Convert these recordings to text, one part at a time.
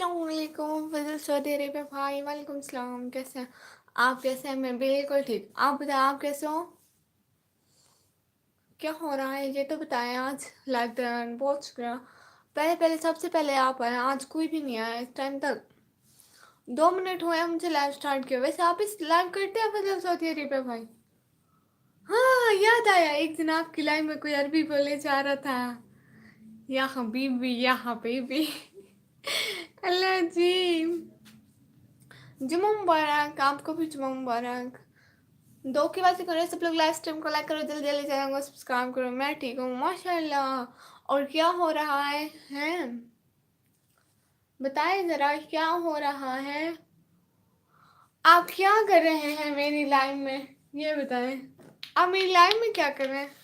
अस्सलाम वालेकुम फजल Saudi Arabia भाई वालेकुम सलाम। कैसे हैं आप? कैसे हैं? मैं बिल्कुल ठीक। आप बताएं, आप कैसे हो? क्या हो रहा है ये तो बताएं। आज लाइव बहुत शुक्रिया। पहले पहले सबसे पहले आप आए, आज कोई भी नहीं आया इस टाइम तक। 2 मिनट हुए हैं मुझे लाइव स्टार्ट किया। वैसे आप इस लाइव करते हैं फजल सऊदी अरेबिया भाई? हाँ, याद आया, एक दिन आपकी लाइव में कोई अरबी बोले जा रहा था, या हबीबी या हबीबी। अल्लाह जी, जुम्मा मुबारक, आपको भी जुम्मा मुबारक। दो की बात करें, सब लोग लाइव स्ट्रीम को लाइक करो, जल्दी जल्दी चैनल को सब्सक्राइब करो। मैं ठीक हूँ माशाल्लाह। और क्या हो रहा है बताएं जरा, क्या हो रहा है? आप क्या कर रहे हैं मेरी लाइव में, ये बताएं। आप मेरी लाइव में क्या कर रहे हैं?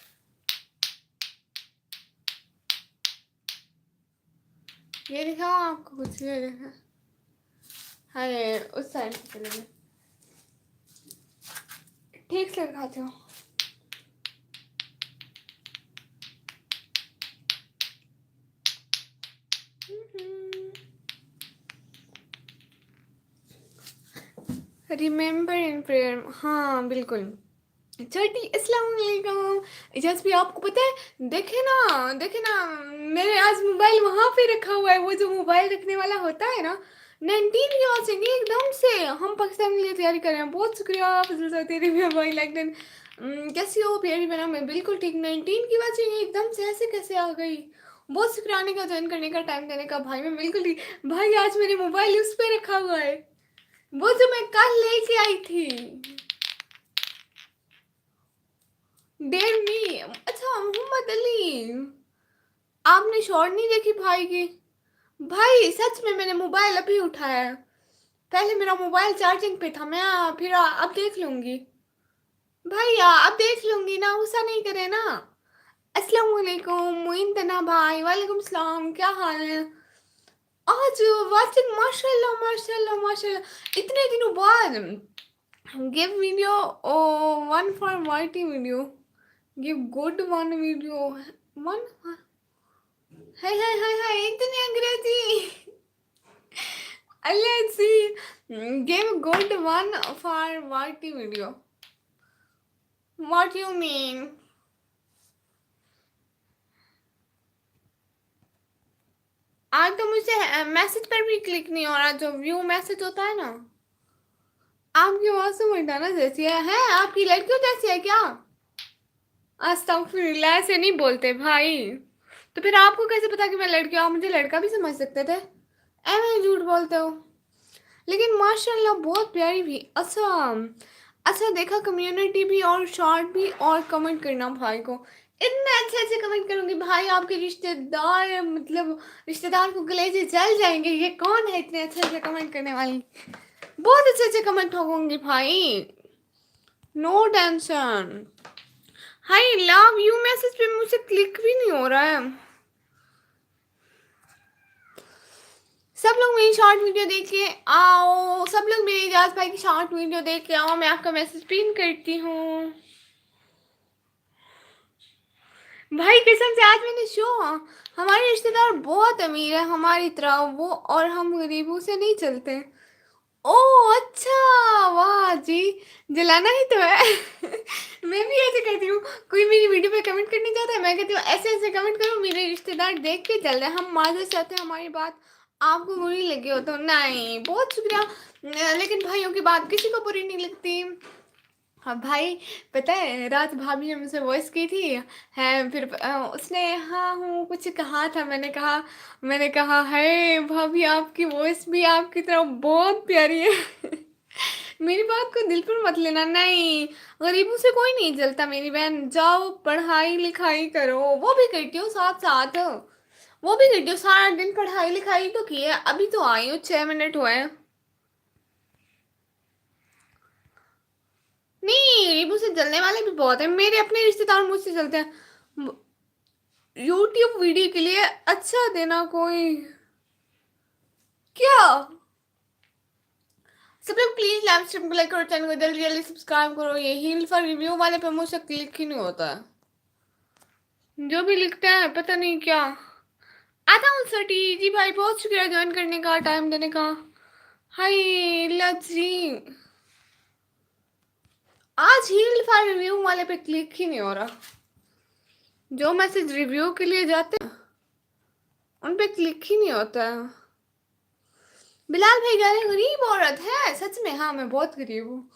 ये दिखाओ आपको कुछ, ये देखा। अरे उस साइड से चले गए, ठीक से दिखाते हो। रिमेम्बर इन प्रेयर, हाँ बिल्कुल। छठी, अस्सलाम वालेकुम। इजाज भी आपको पता है, देखे ना, मेरे आज मोबाइल वहां पे रखा हुआ है, वो जो मोबाइल रखने वाला होता है ना। 19 की वॉचिंग एकदम से। हम पाकिस्तान के लिए तैयारी कर रहे हैं। बहुत शुक्रिया फजल सऊदी अरेबिया भाई लाइक देन। कैसी हो प्यारी बना? मैं बिल्कुल ठीक। 19 की वॉचिंग एकदम से ऐसे कैसे आ गई? बहुत शुक्रिया आने का, ज्वाइन करने का, टाइम देने का भाई। मैं बिल्कुल ठीक भाई। आज मेरे मोबाइल उस पे रखा हुआ है, वो जो मैं कल लेके आई थी। डेरनी, अच्छा मोहम्मद अली, आपने शॉर्ट नहीं देखी भाई की? भाई सच में मैंने मोबाइल अभी उठाया है। पहले मेरा मोबाइल चार्जिंग पे था, मैं फिर अब देख लूंगी भाई, अब देख लूंगी ना, गुस्सा नहीं करे ना। अस्सलाम वालेकुम मोइन तना भाई, वालेकुम सलाम, क्या हाल है? आज वाचिंग माशाल्लाह माशाल्लाह माशाल्लाह, इतने दिनों बाद। Give video o one for whitey video, give good one video one. हाय हाय हाय हाय, इतनी अंग्रेजी। let's see, give good one for what video, what you mean? आज तो मुझे मैसेज पर भी क्लिक नहीं हो रहा, जो व्यू मैसेज होता है ना। आपकी आवाज तो मैदाना जैसी है आपकी लड़कियों जैसी है क्या? अस्तगफिरुल्लाह, ऐसे नहीं बोलते भाई। तो फिर आपको कैसे पता कि मैं लड़की हूँ? आप मुझे लड़का भी समझ सकते थे, ऐਵੇਂ झूठ बोलते हो। लेकिन माशाल्लाह बहुत प्यारी भी। अच्छा अच्छा, देखा कम्युनिटी भी और शॉर्ट भी, और कमेंट करना भाई को। इतने अच्छे अच्छे कमेंट करूंगी भाई, आपके रिश्तेदार, मतलब रिश्तेदार को कलेजे जल जाएंगे। ये कौन है इतने अच्छे अच्छे कमेंट करने वाली? बहुत अच्छे अच्छे कमेंट होंगे भाई, no tension. Hi love you message पे मुझसे क्लिक भी नहीं हो रहा है। सब लोग मेरी शॉर्ट वीडियो देख के आओ, सब लोग मेरे इजाज भाई की शॉर्ट वीडियो देख के आओ। मैं आपका मैसेज पिन करती हूँ भाई, कसम से आज मैंने शो। हमारे रिश्तेदार बहुत अमीर है हमारी तरह वो, और हम गरीबों से नहीं चलते। ओह अच्छा, वाह जी, जलाना ही तो है। मैं भी ऐसे कहती हूँ, कोई मेरी वीडियो पे कमेंट करने जाता है, मैं कहती हूँ ऐसे ऐसे कमेंट करो, मेरे रिश्तेदार देख के चल रहे हैं। हम माजूर चाहते हैं हमारी बात आपको बुरी लगी हो तो। नहीं, बहुत शुक्रिया, लेकिन भाइयों की बात किसी को बुरी नहीं लगती। हाँ भाई, पता है रात भाभी ने मुझसे वॉइस की थी है, फिर उसने हाँ हूँ कुछ कहा था। मैंने कहा है भाभी, आपकी वॉइस भी आपकी तरह बहुत प्यारी है। मेरी बात को दिल पर मत लेना। नहीं, गरीबों से कोई नहीं जलता मेरी बहन। जाओ पढ़ाई लिखाई करो, वो भी करती हूँ साथ साथ, वो भी करती हूँ। सारा दिन पढ़ाई लिखाई तो की है, अभी तो आई हूँ, 6 मिनट हुए हैं। नहीं, रीबू से जलने वाले भी बहुत है, मेरे अपने रिश्तेदार मुझसे जलते हैं। यूट्यूब वीडियो के लिए अच्छा देना कोई, क्या? सब लोग प्लीज लाइव स्ट्रीम को लाइक करो, चैनल को जल्दी जल्दी सब्सक्राइब करो। ये हील फॉर रिव्यू वाले पे मुझसे क्लिक ही नहीं होता है, जो भी लिखते हैं पता नहीं क्या। आता हूँ सटी जी भाई, बहुत शुक्रिया ज्वाइन करने का, टाइम देने का। हाय लजी, आज हील्ड फाइल रिव्यू वाले पे क्लिक ही नहीं हो रहा। जो मैसेज रिव्यू के लिए जाते हैं उन पे क्लिक ही नहीं होता है। बिलाल भाई कह रहे गरीब औरत है, सच में हाँ मैं बहुत गरीब हूँ।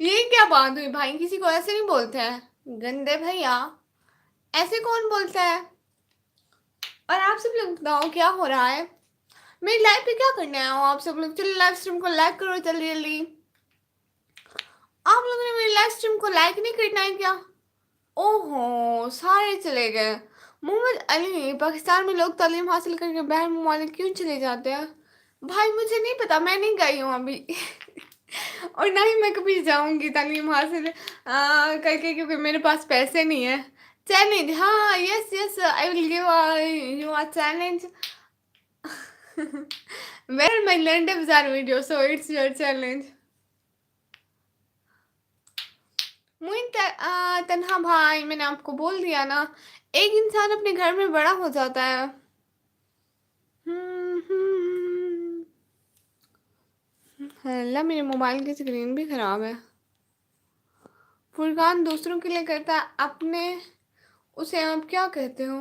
ये क्या बात हुई भाई, किसी को ऐसे नहीं बोलते हैं गंदे भैया, ऐसे कौन बोलता है। और आप सब लोग बताओ क्या हो रहा है, मेरी लाइफ पे क्या करने आए हो आप सब लोग। चलो लाइव स्ट्रीम को लाइक करो जल्दी जल्दी। आप लोगों ने मेरी लाइव स्ट्रीम को लाइक नहीं करना है क्या। ओहो सारे चले गए। मोहम्मद अली, पाकिस्तान में लोग तालीम हासिल करके बाहर ममालिक क्यों चले जाते हैं। भाई मुझे नहीं पता, मैं नहीं गई हूँ अभी। और ना ही मैं कभी जाऊंगी तालीम हासिल करके, क्योंकि मेरे पास पैसे नहीं है। चैलेंज, हाँ yes yes I will give you a challenge. Where my learn bazaar video, so it's your challenge. Muin Tanha भाई, मैंने आपको बोल दिया ना, एक इंसान अपने घर में बड़ा हो जाता है। अल्लाह मेरे मोबाइल की स्क्रीन भी खराब है। फुरकान दूसरों के लिए करता है, अपने उसे आप क्या कहते हो।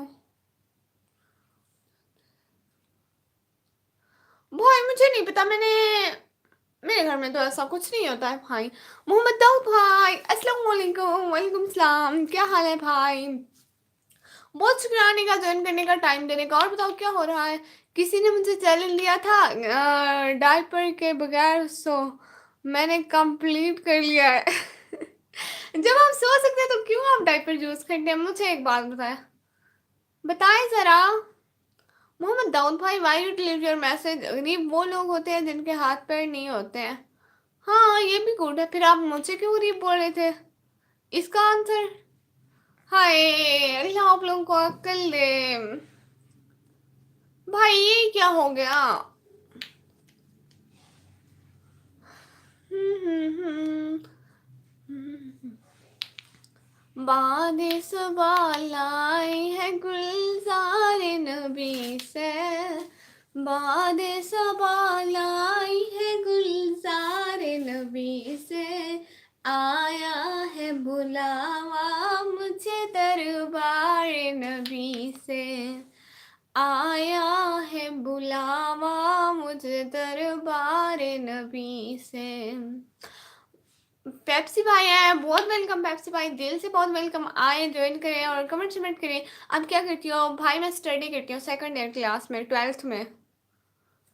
भाई मुझे नहीं पता, मेरे घर में तो ऐसा कुछ नहीं होता है भाई। मोहम्मद दाऊद भाई अस्सलाम वालेकुम, वालेकुम सलाम, क्या हाल है भाई। बहुत शुक्रिया आने का, ज्वाइन करने का, टाइम देने का। और बताओ क्या हो रहा है। किसी ने मुझे चैलेंज दिया था डायपर के बगैर, सो मैंने कंप्लीट कर लिया है। जब आप सो सकते हैं तो क्यों आप डायपर यूज करते हैं, मुझे एक बात बताएं, बताएं जरा। मोहम्मद दाऊद भाई, why you delete your message. गरीब वो लोग होते हैं जिनके हाथ पैर नहीं होते हैं। हाँ ये भी गुड है, फिर आप मुझे क्यों गरीब बोल रहे थे, इसका आंसर। हाय अल्लाह आप लोगों को अक्ल दे। भाई ये क्या हो गया। बादे सवाल आई है गुलजार नबी से, बादे सवाल आई है गुलजार नबी से, आया है बुलावा मुझे दरबार नबी से, आया है बुलावा मुझे दरबार नबी से। पेप्सी भाई आए, बहुत वेलकम पेप्सी भाई, दिल से बहुत वेलकम। आए ज्वाइन करें और कमेंट सबमिट करें। अब क्या करती हो भाई, मैं स्टडी करती हूँ सेकंड ईयर क्लास में, 12th में।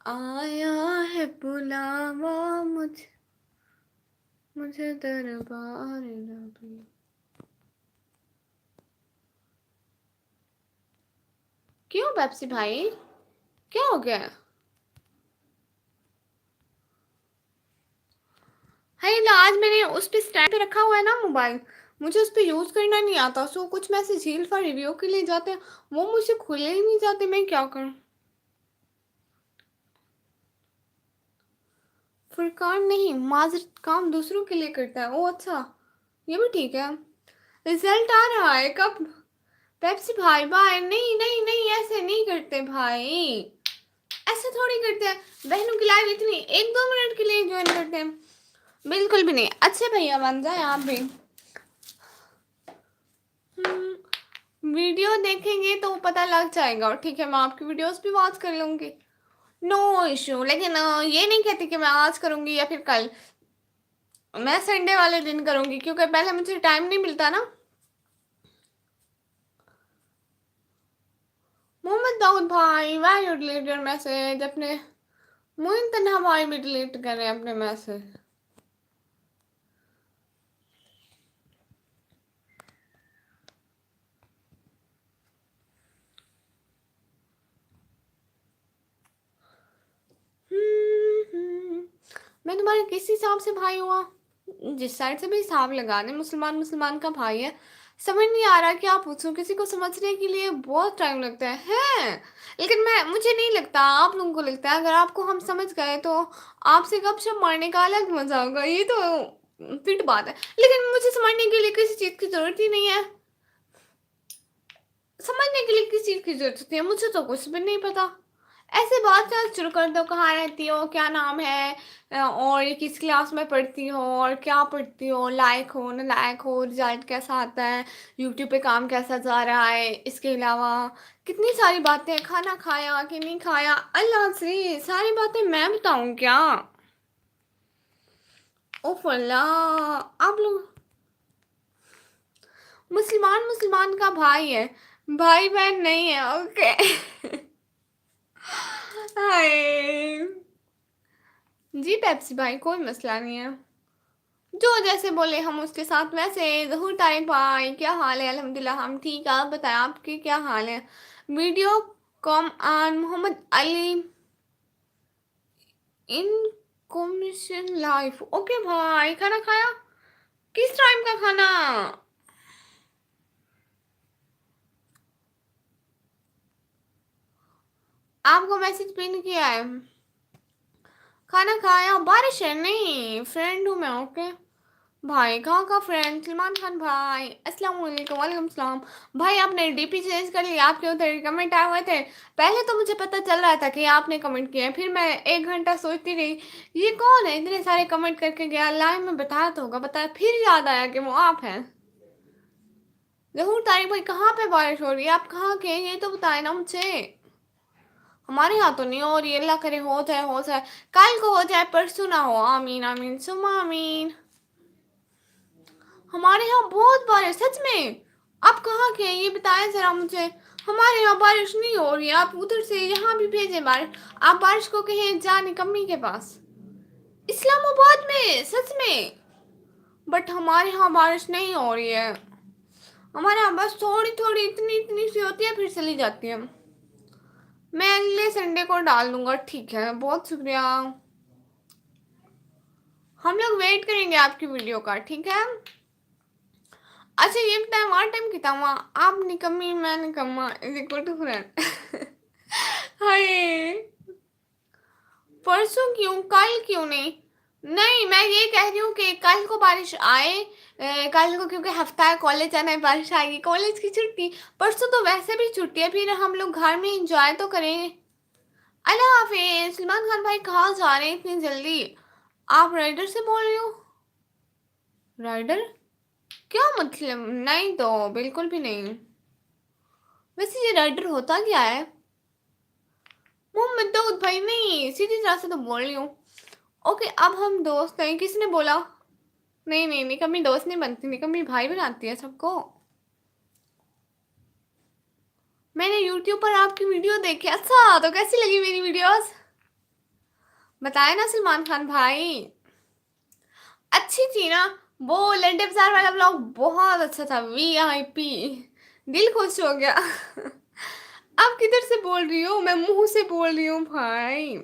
आया है बुलावा मुझे, मुझे दरबार नबी। क्यों पेप्सी भाई, क्या हो गया। है ना, आज मैंने उस पे स्टैंड पे रखा हुआ है ना मोबाइल, मुझे उस पे यूज करना नहीं आता। सो कुछ मैसेज हील फॉर रिव्यू के लिए जाते हैं, वो मुझसे खुले ही नहीं जाते, मैं क्या करूं। फुरकान नहीं, माजरत काम दूसरों के लिए करता है। ओ अच्छा, ये भी ठीक है। रिजल्ट आ रहा है कब। पेप्सी भाई बाय, नहीं नहीं नहीं ऐसे नहीं करते भाई, ऐसे थोड़ी करते हैं। बहनों की लाइव इतनी 1-2 मिनट के लिए ज्वाइन करते हैं, बिल्कुल भी नहीं। अच्छे भैया बन जाए आप भी। वीडियो देखेंगे तो पता लग जाएगा, और ठीक है मैं आपकी वीडियोस भी वॉच कर लूंगी, नो इशू। लेकिन ये नहीं कहती कि मैं आज करूंगी या फिर कल, मैं संडे वाले दिन करूंगी, क्योंकि पहले मुझे टाइम नहीं मिलता ना। मोहम्मद दाऊद भाई, why you delete your message. अपने मोइन तन्हा भाई भी डिलीट कर रहे हैं अपने मैसेज। मैं तुम्हारे किस हिसाब से भाई हुआ, जिस साइड से भी हिसाब लगा दे, मुसलमान मुसलमान का भाई है। समझ नहीं आ रहा क्या पूछूं, किसी को समझने के लिए बहुत टाइम लगता है। लेकिन मुझे नहीं लगता, आप लोगों को लगता है। अगर आपको हम समझ गए तो आपसे गपशप मारने का अलग मजा होगा, ये तो फिट बात है। लेकिन मुझे समझने के लिए किसी चीज की जरूरत ही नहीं है, समझ करने के लिए किस चीज़ की ज़रूरत होती है? मुझे तो कुछ भी नहीं पता। ऐसे बात करना शुरू कर दो, कहाँ रहती हो, क्या नाम है, और किस क्लास में पढ़ती हो, और क्या पढ़ती हो, लायक हो, नालायक हो, रिज़ल्ट कैसा आता है, यूट्यूब पे काम कैसा जा रहा है, इसके अलावा कितनी सारी बातें, खाना खाया कि नहीं खाया, अल्लाह से सारी बातें मैं बताऊँ क्या? ओफ़ अल्लाह! आप लोग मुसलमान मुसलमान का भाई है, भाई-बहन नहीं है, ओके। हाय! जी पेप्सी भाई, कोई मसला नहीं है। जो जैसे बोले हम उसके साथ वैसे। ज़हूर तारिक भाई, क्या हाल है? अल्हम्दुलिल्लाह हम ठीक है, आप बताएँ आपके क्या हाल है? Video come on Mohammad Ali in commission life. Okay भाई, खाना खाया? किस टाइम का खाना? आपको मैसेज पिन किया है। खाना खाया? बारिश है? नहीं, फ्रेंड हूँ मैं, ओके। भाई कहाँ का फ्रेंड? सलमान खान भाई, अस्सलाम वालेकुम। वालेकुम सलाम। भाई आपने डीपी चेंज कर लिया, आपके उधर कमेंट आए हुए थे। पहले तो मुझे पता चल रहा था कि आपने कमेंट किया है, फिर मैं 1 घंटा सोचती रही ये कौन है इतने सारे कमेंट करके गया, लाइव में बताया तो होगा, बताया, फिर याद आया कि वो आप हैं। जहूर तारिक भाई, कहाँ पे बारिश हो रही है? आप कहाँ के हैं? ये तो बताए ना मुझे। हमारे यहाँ तो नहीं हो रही, अल्लाह करे हो जाए, हो जाए, कल को हो जाए, परसों ना हो, आमीन आमीन सुम्मा आमीन। हमारे यहाँ बहुत बारिश, सच में। आप कहाँ के हैं ये बताएं जरा मुझे। हमारे यहाँ बारिश नहीं हो रही है, आप उधर से यहाँ भी भेजें बारिश। आप बारिश को कहें जा निकम्मी के पास, इस्लामाबाद में, सच में। बट हमारे यहाँ बारिश नहीं हो रही है। हमारे यहाँ बस थोड़ी थोड़ी इतनी इतनी सी होती है, फिर चली जाती है। मैं अगले संडे को डाल दूंगा, ठीक है, बहुत शुक्रिया। हम लोग वेट करेंगे आपकी वीडियो का, ठीक है। अच्छा ये बताएं, वहाँ टाइम कितना हुआ? आप निकम्मी, मैं निकम्मा, इज इक्वल टू फ्रेंड। हाय, परसों क्यों, कल क्यों नहीं? नहीं, मैं ये कह रही हूँ कि कल को बारिश आए, कल को क्योंकि हफ्ता है, कॉलेज जाना है, बारिश आएगी, कॉलेज की छुट्टी। परसों तो वैसे भी छुट्टी है, फिर हम लोग घर में एंजॉय तो करें। अल्लाह हाफिज। सलमान खान भाई कहाँ जा रहे हैं इतनी जल्दी? आप राइडर से बोल रहे हो? राइडर क्या मतलब? नहीं तो बिल्कुल भी नहीं। वैसे ये राइडर होता क्या है? मोहम्मद दाऊद भाई नहीं, सीधी तरह से तो बोल रही हूँ। ओके, अब हम दोस्त हैं, किसने बोला? नहीं नहीं, निकम्मी दोस्त नहीं बनती, निकम्मी भाई बनाती है सबको। मैंने यूट्यूब पर आपकी वीडियो देखी। अच्छा, तो कैसी लगी मेरी वीडियोस? बताए ना सलमान खान भाई। अच्छी थी ना? वो लंडे बाजार वाला ब्लॉग बहुत अच्छा था, वीआईपी। दिल खुश हो गया। आप किधर से बोल रही हो? मैं मुंह से बोल रही हूँ भाई।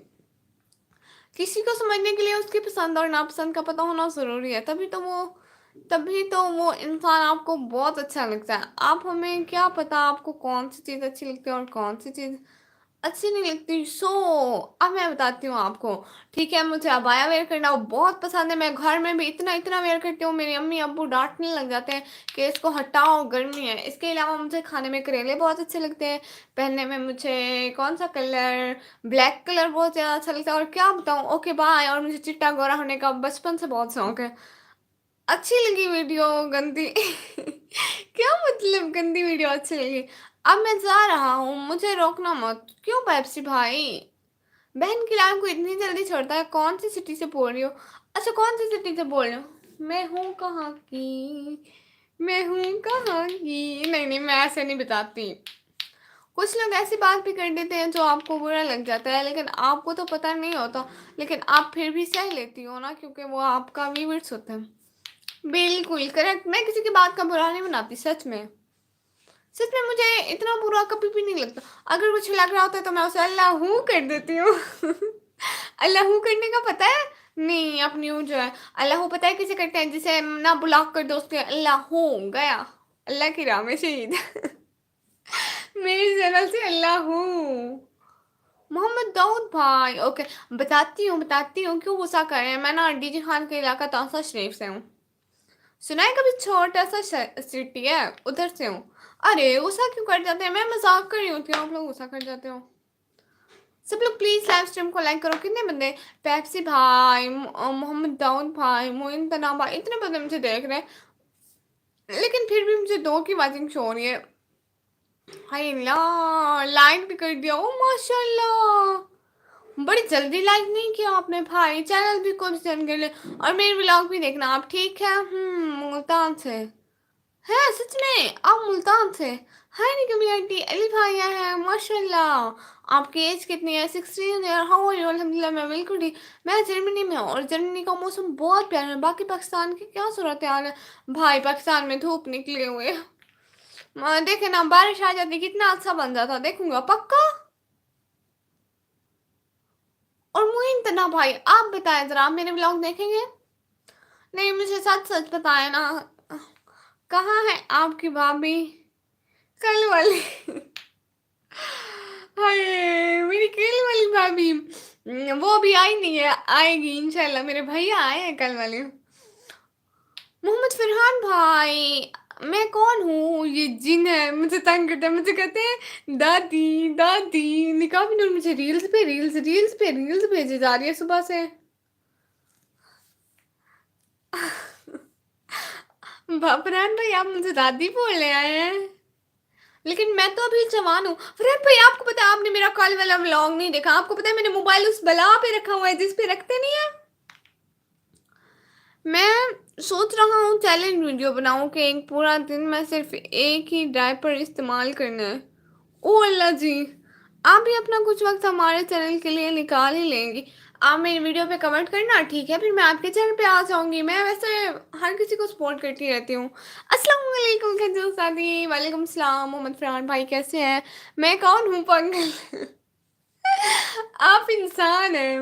किसी को समझने के लिए उसकी पसंद और नापसंद का पता होना ज़रूरी है, तभी तो वो इंसान आपको बहुत अच्छा लगता है। आप हमें क्या पता आपको कौन सी चीज़ अच्छी लगती है और कौन सी चीज़ अच्छी नहीं लगती। सो अब मैं बताती हूँ आपको। ठीक है, मुझे अबाया वेयर करना बहुत पसंद है, मैं घर में भी इतना इतना वेयर करती हूँ, मेरी अम्मी अब्बू डांटने लग जाते हैं कि इसको हटाओ, गर्मी है। इसके अलावा मुझे खाने में करेले बहुत अच्छे लगते हैं। पहनने में मुझे कौन सा कलर, ब्लैक कलर बहुत ज़्यादा अच्छा लगता है, और क्या बताऊँ। Okay bye. और मुझे चिट्टा गोरा होने का बचपन से बहुत शौक है। अच्छी लगी वीडियो? गंदी? क्या मतलब गंदी वीडियो अच्छी लगी? अब मैं जा रहा हूँ, मुझे रोकना मत। क्यों पेप्सी भाई? बहन की लाइन को इतनी जल्दी छोड़ता है? कौन सी सिटी से बोल रही हो? अच्छा, कौन सी सिटी से बोल रही हो? मैं हूँ कहाँ की, मैं हूँ कहाँ की? नहीं नहीं, मैं ऐसे नहीं बताती। कुछ लोग ऐसी बात भी कर देते हैं जो आपको बुरा लग जाता है, लेकिन आपको तो पता नहीं होता, लेकिन आप फिर भी सह लेती हो ना, क्योंकि वो आपका व्यूअर्स होते हैं। बिल्कुल करेक्ट, मैं किसी की बात का बुरा नहीं बनाती, सच में। सच में मुझे इतना बुरा कभी भी नहीं लगता। अगर कुछ लग रहा होता है तो मैं उसे अल्लाह हूँ कर देती हूँ। अल्लाह हूँ करने का पता है? नहीं, अपनी हूँ जो है अल्लाह हूँ, पता है किसे करते हैं? जिसे ना ब्लॉक कर दो उसके अल्लाह हूँ गया, अल्लाह की राह में शहीद। मेरी चैनल से अल्लाह हूँ। मोहम्मद दाऊद भाई, ओके। बताती हूँ क्यों गुस्सा कर रहे हैं। मैं ना डीजे खान के इलाका तासा शरीफ से हूँ। सुना है कभी? छोटा सा सिटी है, उधर से हूँ। अरे गुस्सा क्यों कर जाते हैं? मैं मजाक कर रही होती हूँ, आप लोग गुस्सा कर जाते हो। सब लोग प्लीज लाइव स्ट्रीम को लाइक करो। कितने बंदे? पेप्सी भाई, मोहम्मद दाऊद भाई, मोइन तना भाई, इतने बंदे मुझे देख रहे हैं, लेकिन फिर भी मुझे 2 की वाचिंग शो हो रही है। हाय अल्लाह, लाइक भी कर दिया, ओ माशाल्लाह। बड़ी जल्दी लाइक नहीं किया आपने भाई। चैनल भी को सेंड कर ले, और मेरे व्लॉग भी देखना आप, ठीक है? मुल्तान से है, सच में आप मुल्तान से? हाय नी कम्युनिटी, अली भाई आया है माशाल्लाह। आपकी एज कितनी है? 16 ईयर। How are you? अल्हम्दुलिल्लाह मैं बिल्कुल ठीक। मैं जर्मनी में हूँ, और जर्मनी का मौसम बहुत प्यारा है। बाकी पाकिस्तान की क्या सूरत हाल है? भाई पाकिस्तान में धूप निकले हुए हैं। देखे ना, बारिश आ जाती कितना अच्छा बन जाता, देखूंगा पक्का। और मुइन तना भाई, आप बताएं जरा, आप मेरे ब्लॉग देखेंगे? नहीं, मुझे सच सच बताएं ना, कहाँ है आपकी भाभी कल वाली? हाय, मेरी कल वाली भाभी, वो अभी आई नहीं है, आएगी इंशाल्लाह। मेरे भैया आए हैं कल वाले। मोहम्मद फरहान भाई, मैं कौन हूँ? ये जिन है, मुझे तंग करता है, मुझे कहते हैं दादी दादी। निकाह भी नहीं, मुझे रील्स भेजी जा रही है सुबह से। फरहान भाई, आप मुझे दादी बोलने आए हैं, लेकिन मैं तो अभी जवान हूँ। फरहान भाई, आपको पता है, आपने मेरा कल वाला व्लॉग नहीं देखा। आपको पता है मैंने मोबाइल उस बला पे रखा हुआ है जिस पे रखते नहीं है। मैं सोच रहा हूँ चैलेंज वीडियो बनाऊं कि एक पूरा दिन मैं सिर्फ एक ही डायपर इस्तेमाल करना है। ओ अल्लाह जी, आप भी अपना कुछ वक्त हमारे चैनल के लिए निकाल ही लेंगी। आप मेरी वीडियो पे कमेंट करना, ठीक है? फिर मैं आपके चैनल पे आ जाऊंगी। मैं वैसे हर किसी को सपोर्ट करती रहती हूँ। अस्सलाम वालेकुम खजूर सादी, वालेकुम सलाम। मोहम्मद फरहान भाई कैसे हैं? मैं कौन हूँ पंकज? आप इंसान हैं।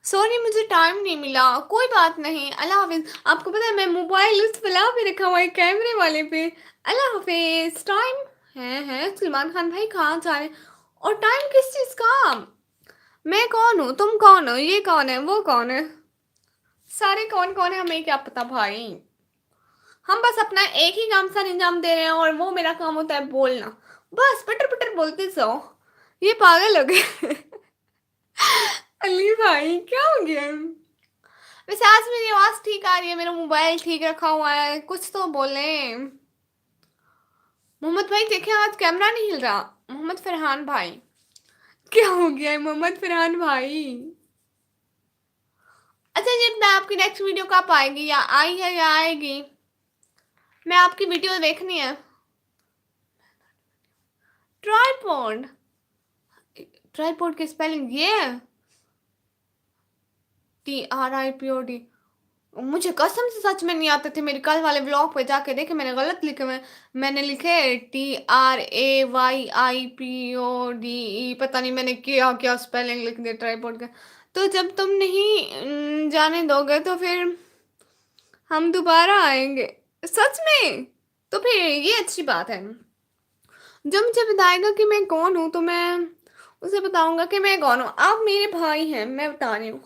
सॉरी, मुझे टाइम नहीं मिला, कोई बात नहीं, अल्लाह हाफिज। आपको पता है मैं मोबाइल उस फला पे रखा हुआ है, कैमरे वाले पे। अल्लाह हाफिज। टाइम है सलमान खान भाई, कहाँ जा रहे हैं? और टाइम किस चीज का? मैं कौन हूँ, तुम कौन हो, ये कौन है, वो कौन है? सारे कौन कौन है हमें क्या पता भाई। हम बस अपना एक ही काम सर अंजाम दे रहे हैं, और वो मेरा काम होता है बोलना। बस पटर पटर बोलते जाओ। ये पागल हो गए। अली भाई क्या हो गया? वैसे आज मेरी आवाज ठीक आ रही है, मेरा मोबाइल ठीक रखा हुआ है, कुछ तो बोले। मोहम्मद भाई देखे, आज कैमरा नहीं हिल रहा। मोहम्मद फरहान भाई, क्या हो गया है मोहम्मद फरहान भाई? अच्छा ये बताएं, आपकी नेक्स्ट वीडियो कब आएगी, या आई है या आएगी? मैं आपकी वीडियो देखनी है। ट्राइपॉड, ट्राइपॉड की स्पेलिंग ये है, TRIPOD। मुझे कसम से सच में नहीं आते थे। मेरे कल वाले ब्लॉग पे जाके देखे, मैंने गलत लिखे हुए। मैंने लिखे TRAYIPODE, पता नहीं मैंने क्या क्या स्पेलिंग लिख दिया ट्राइपॉड का। तो जब तुम नहीं जाने दोगे तो फिर हम दोबारा आएंगे, सच में। तो फिर ये अच्छी बात है। जब मुझे बताएगा कि मैं कौन हूँ, तो मैं उसे बताऊंगा कि मैं कौन हूँ। आप मेरे भाई हैं, मैं बता रही हूँ।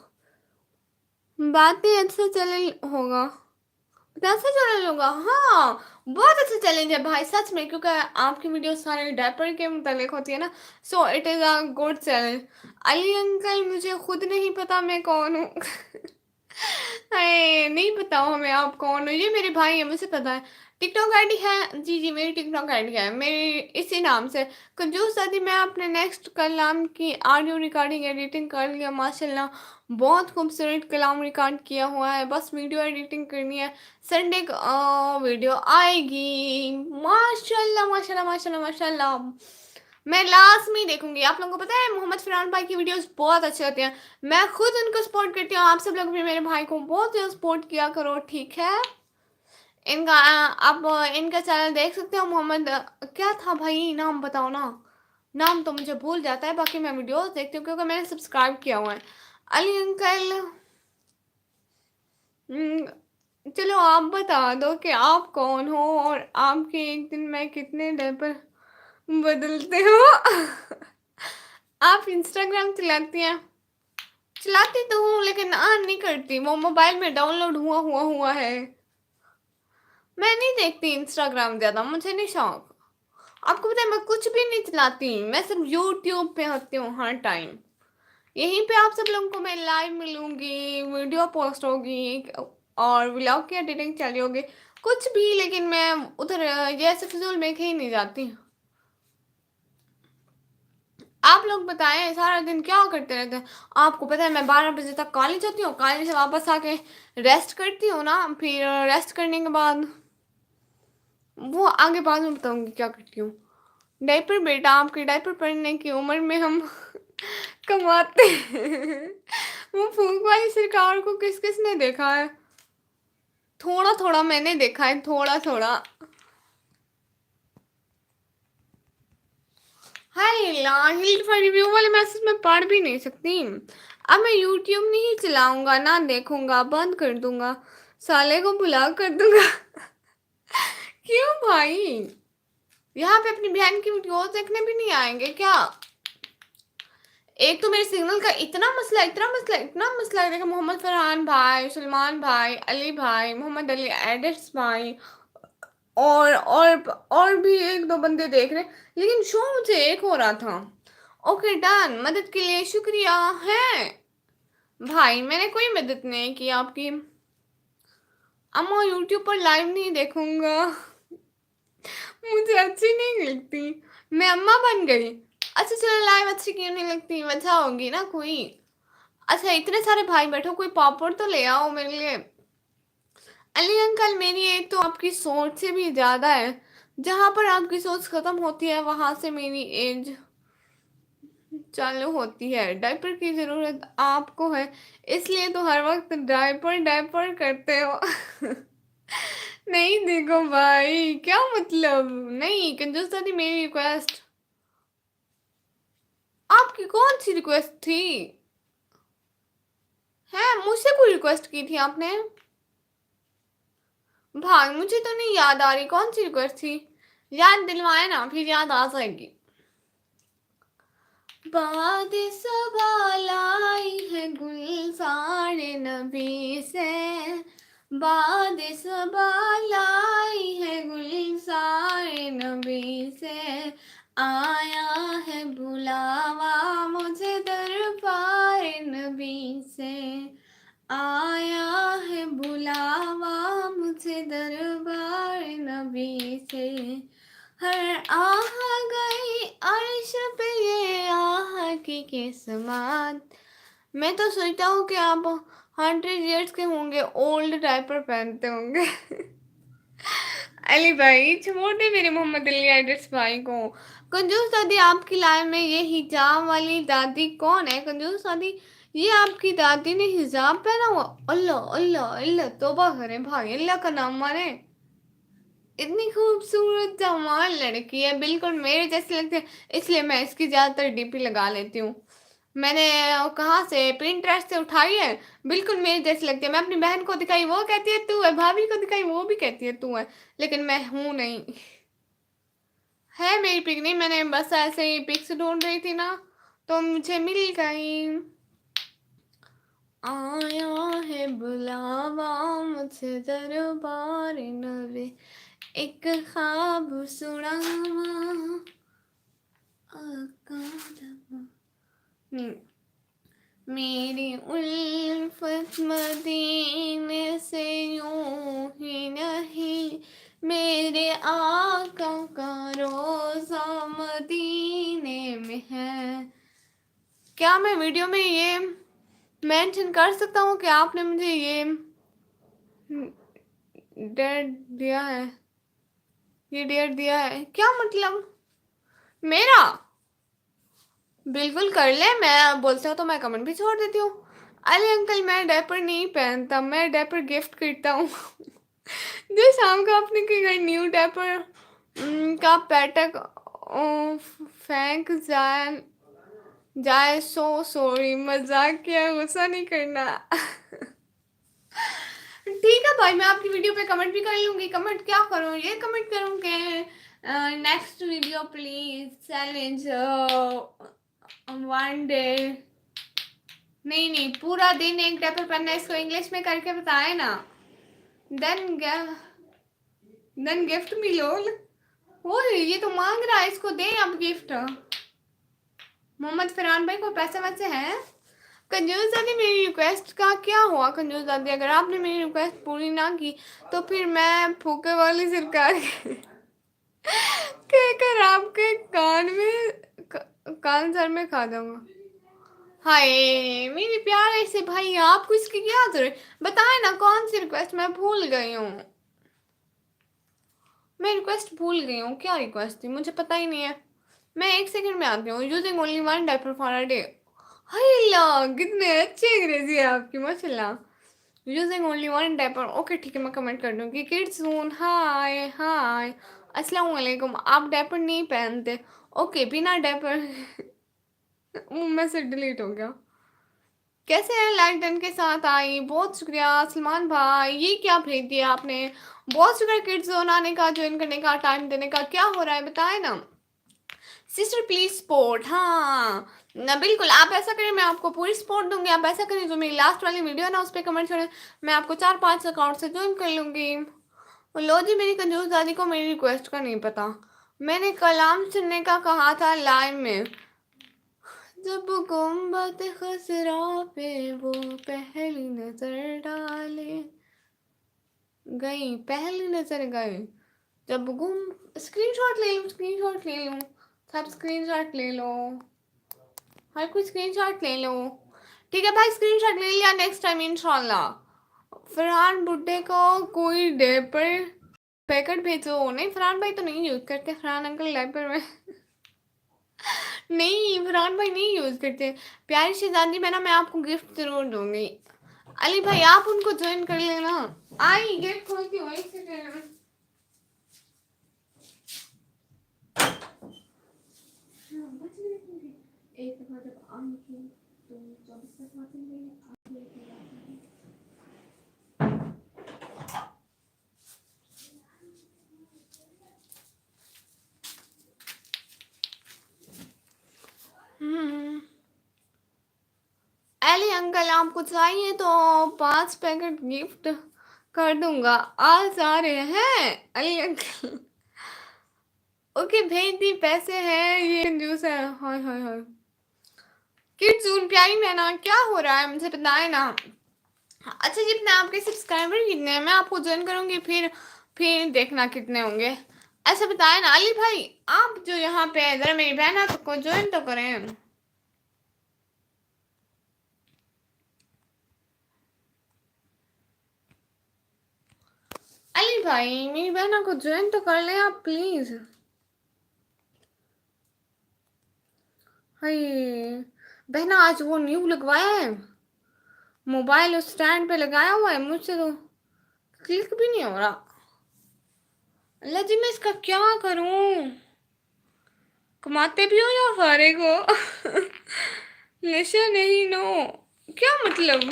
बातें अच्छा चले होगा, कैसे चैलेंज होगा? हाँ, बहुत अच्छा चैलेंज है भाई, सच में, क्योंकि आपकी वीडियो सारे डायपर के मुतालिक होती है ना। So it is a good challenge. Ali uncle, मुझे खुद नहीं पता मैं कौन हूँ। अरे नहीं बताओ हमें आप कौन हो। ये मेरे भाई है, मुझे पता है। टिकटॉक आईडी है? जी जी, मेरी टिकटॉक आईडी है, मेरी इसी नाम से कंजूस दादी। मैं अपने नेक्स्ट कलाम की ऑडियो रिकॉर्डिंग एडिटिंग कर लिया माशाल्लाह। बहुत खूबसूरत कलाम रिकॉर्ड किया हुआ है, बस वीडियो एडिटिंग करनी है। संडे को वीडियो आएगी माशाल्लाह माशाल्लाह माशाल्लाह माशाल्लाह। मैं लास्ट में ही देखूंगी। आप लोगों को पता है मोहम्मद फरहान भाई की वीडियोस बहुत अच्छे होते हैं। मैं खुद उनको सपोर्ट करती हूँ। आप सब लोग भी मेरे भाई को बहुत ज़्यादा सपोर्ट किया करो, ठीक है? इनका आप इनका चैनल देख सकते हो। मोहम्मद क्या था भाई, नाम बताओ ना। नाम तो मुझे भूल जाता है, बाकी मैं वीडियोस देखती हूँ क्योंकि मैंने सब्सक्राइब किया हुआ है। अली अंकल, चलो आप बता दो कि आप कौन हो, और आपके एक दिन में कितने डायपर बदलते हो? आप इंस्टाग्राम चलाती हैं? चलाती तो हूँ, लेकिन ऑन नहीं करती, वो मोबाइल में डाउनलोड हुआ है। मैं नहीं देखती इंस्टाग्राम ज्यादा, मुझे नहीं शौक। आपको पता है मैं कुछ भी नहीं चलाती, मैं सिर्फ यूट्यूब पे होती हूँ हर टाइम। यहीं पे आप सब लोगों को मैं लाइव मिलूंगी, वीडियो पोस्ट होगी और व्लॉग की एडिटिंग चल रही होगी, कुछ भी, लेकिन मैं उधर ये ऐसे फिजूल में कहीं नहीं जाती। आप लोग बताएं सारा दिन क्या करते रहते हैं? आपको पता है मैं 12 बजे तक कॉलेज जाती हूँ, कॉलेज से वापस आके रेस्ट करती हूँ ना, फिर रेस्ट करने के बाद वो आगे बाद में बताऊंगी क्या करती हूँ। डायपर बेटा, आपके डायपर पहनने की उम्र में हम कमाते हैं। वो फूंक वाली सरकार को किस किस ने देखा है? थोड़ा थोड़ा मैंने देखा है, थोड़ा थोड़ा। हाय हिल फॉर रिव्यू वाले मैसेज मैं पढ़ भी नहीं सकती। अब मैं यूट्यूब नहीं चलाऊंगा ना, देखूंगा, बंद कर दूंगा, साले को ब्लॉक कर दूंगा। क्यों भाई? यहाँ पे अपनी बहन की वीडियो देखने भी नहीं आएंगे क्या? एक तो मेरे सिग्नल का इतना मसला, इतना मसला, इतना मसला है। देखो मोहम्मद फरहान भाई, सलमान भाई, अली भाई, मोहम्मद अली एडिट्स भाई, और भी एक दो बंदे देख रहे, लेकिन शो मुझे एक हो रहा था। ओके डन, मदद के लिए शुक्रिया है भाई, मैंने कोई मदद नहीं की आपकी। अम्मा यूट्यूब पर लाइव नहीं देखूंगा, मुझे अच्छी नहीं लगती, मैं अम्मा बन गई। अच्छा चलो, लाइव अच्छी क्यों नहीं लगती, वजह होगी ना कोई। अच्छा इतने सारे भाई बैठो, कोई पापड़ तो ले आओ मेरे लिए। अली अंकल, मेरी एज तो आपकी सोच से भी ज्यादा है, जहां पर आपकी सोच खत्म होती है वहां से मेरी एज चालू होती है। डायपर की जरूरत आपको है, इसलिए तो हर वक्त डायपर डायपर करते हो। नहीं देखो भाई, क्या मतलब? नहीं कंजूस दादी, मेरी रिक्वेस्ट। आपकी कौन सी रिक्वेस्ट थी? है मुझसे कोई रिक्वेस्ट की थी आपने? भाई मुझे तो नहीं याद आ रही कौन सी रिक्वेस्ट थी, याद दिलवाए ना, फिर याद आ जाएगी। बाद सवाल आई है गुलजार नबी से, बाद सवाल आई है गुलजार नबी से, आया है बुलावा मुझे दरबार नबी से, आया है बुलावा मुझे दरबार नबी से, हर आह गई अर्श पे ये आह की किस्मत। मैं तो सोचता हूँ कि आप 100 years के होंगे, ओल्ड डायपर पहनते होंगे। अली भाई छोटे मेरे मोहम्मद अली एडिट्स भाई को। कंजूस दादी, आपकी लाइन में ये हिजाब वाली दादी कौन है? कंजूस दादी, ये आपकी दादी ने हिजाब पहना हुआ? अल्लाह अल्लाह अल्लाह, तौबा करें भाई, अल्लाह का नाम माने। इतनी खूबसूरत जवान लड़की है, बिल्कुल मेरे जैसी लगती है, इसलिए मैं इसकी ज्यादातर डीपी लगा लेती हूँ। मैंने कहाँ से, पिंटरेस्ट से उठाई है, बिल्कुल मेरी जैसी लगती है। मैं अपनी बहन को दिखाई वो कहती है तू है, भाभी को दिखाई वो भी कहती है तू है, लेकिन मैं हूं नहीं। है मेरी पिक नहीं, मैंने बस ऐसे ही पिक्स ढूंढ रही थी ना, तो मुझे मिल गई। आया है बुलावा मुझे दरबार नवे, एक ख्वाब सुनावा मेरी उल्फत मदीने से यूं ही नहीं, मेरे आका का रोजा मदीने में है। क्या मैं वीडियो में ये मेंशन कर सकता हूँ कि आपने मुझे ये डेट दिया है, ये डेट दिया है, क्या मतलब मेरा? बिल्कुल कर ले, मैं बोलता हूँ तो मैं कमेंट भी छोड़ देती हूँ। अरे अंकल मैं डायपर नहीं पहनता, मैं डायपर गिफ्ट करता हूँ। जो शाम को अपने के घर न्यू डायपर का पैटर्न फेंक जाए जाए, सो सॉरी, मजाक किया, गुस्सा नहीं करना। ठीक है भाई, मैं आपकी वीडियो पे कमेंट भी कर लूंगी। कमेंट क्या करूँ, ये कमेंट करूँ कि next video please challenge 1 day, नहीं नहीं पूरा दिन एक डायपर पहनना, इसको इंग्लिश में करके बताए ना। देन देन गिफ्ट मी लोल। वो ये तो मांग रहा है, इसको दे अब गिफ्ट। मोहम्मद फरहान भाई को पैसे वैसे हैं। कंजूस दादी मेरी रिक्वेस्ट का क्या हुआ? कंजूस दादी अगर आपने मेरी रिक्वेस्ट पूरी ना की तो फिर मैं फूके वाली सरकार कहकर आपके कान में कान सर में खा जाऊंगा। हाय मेरे प्यारे से भाई, आपको इसकी क्या जरूरत? बताए ना कौन सी रिक्वेस्ट, मैं भूल गई हूँ। मैं रिक्वेस्ट भूल गई हूँ, क्या रिक्वेस्ट थी मुझे पता ही नहीं है। मैं एक सेकंड में आती हूँ। Using only one diaper for a day. हाय अल्लाह, कितने अच्छे अंग्रेजी है आपकी माशाल्लाह। Using only one diaper, okay ठीक है, मैं कमेंट कर दूँगी। किड्स सून, हाय हाय, अस्सलाम वालेकुम। आप डायपर नहीं पहनते? ओके, बिना डायपर वो मैसेज डिलीट हो गया। कैसे हैं? लाइक डन के साथ आई, बहुत शुक्रिया सलमान भाई। ये क्या भेज दिया आपने? बहुत शुक्रिया किड्स जोन आने का, ज्वाइन करने का, टाइम देने का। क्या हो रहा है बताए ना सिस्टर, प्लीज सपोर्ट। हाँ ना बिल्कुल, आप ऐसा करें, मैं आपको पूरी सपोर्ट दूंगी। आप ऐसा करें, जो मेरी लास्ट वाली वीडियो है ना उस पर कमेंट करें, मैं आपको 4-5 अकाउंट से ज्वाइन कर लूंगी। लो जी, मेरी कंजूस दादी को मेरी रिक्वेस्ट का नहीं पता। मैंने कलाम सुनने का कहा था लाइव में। जब गुम्बद खसरा पे वो पहली नजर डाले, गई पहली नजर गए। जब गुम, स्क्रीनशॉट ले लूं, स्क्रीनशॉट ले लूं, सब स्क्रीनशॉट ले लो, हर कोई स्क्रीनशॉट ले लो। ठीक है भाई, स्क्रीनशॉट ले लिया, नेक्स्ट टाइम इंशाल्लाह। फरहान बुड्ढे को कोई डायपर पैकेट भेजो। नहीं, फरहान भाई तो नहीं यूज करते, फरहान अंकल डायपर में नहीं, फरहान भाई नहीं यूज करते। प्यारी शहजादी मैं ना, मैं आपको गिफ्ट जरूर दूंगी। अली भाई आप उनको ज्वाइन कर लेना। आई गेट खोलती हूँ एक सेकंड। एक दफा जब आम की तो 24 तक वाचन में अली अंकल आपको चाहिए तो 5 पैकेट गिफ्ट कर दूंगा। आज आ रहे हैं अली अंकल। ओके भेज दी, पैसे हैं, ये कंजूस है। हाय हाय हाय, किड्स जोन प्यारी मैना, क्या हो रहा है मुझे बताए ना। अच्छा, जितने आपके सब्सक्राइबर कितने हैं मैं आपको ज्वाइन करूंगी, फिर देखना कितने होंगे। ऐसा बताए ना अली भाई, आप जो यहाँ पे है, जरा मेरी बहन है को ज्वाइन तो करें। अली भाई मेरी बहना को ज्वाइन तो कर ले आप प्लीज। हाय बहना, आज वो न्यू लगवाया है, मोबाइल उस स्टैंड पे लगाया हुआ है, मुझसे तो क्लिक भी नहीं हो रहा। अल्लाह जी, मैं इसका क्या करूं? कमाते भी हो या फारे को नशा नहीं नो, क्या मतलब?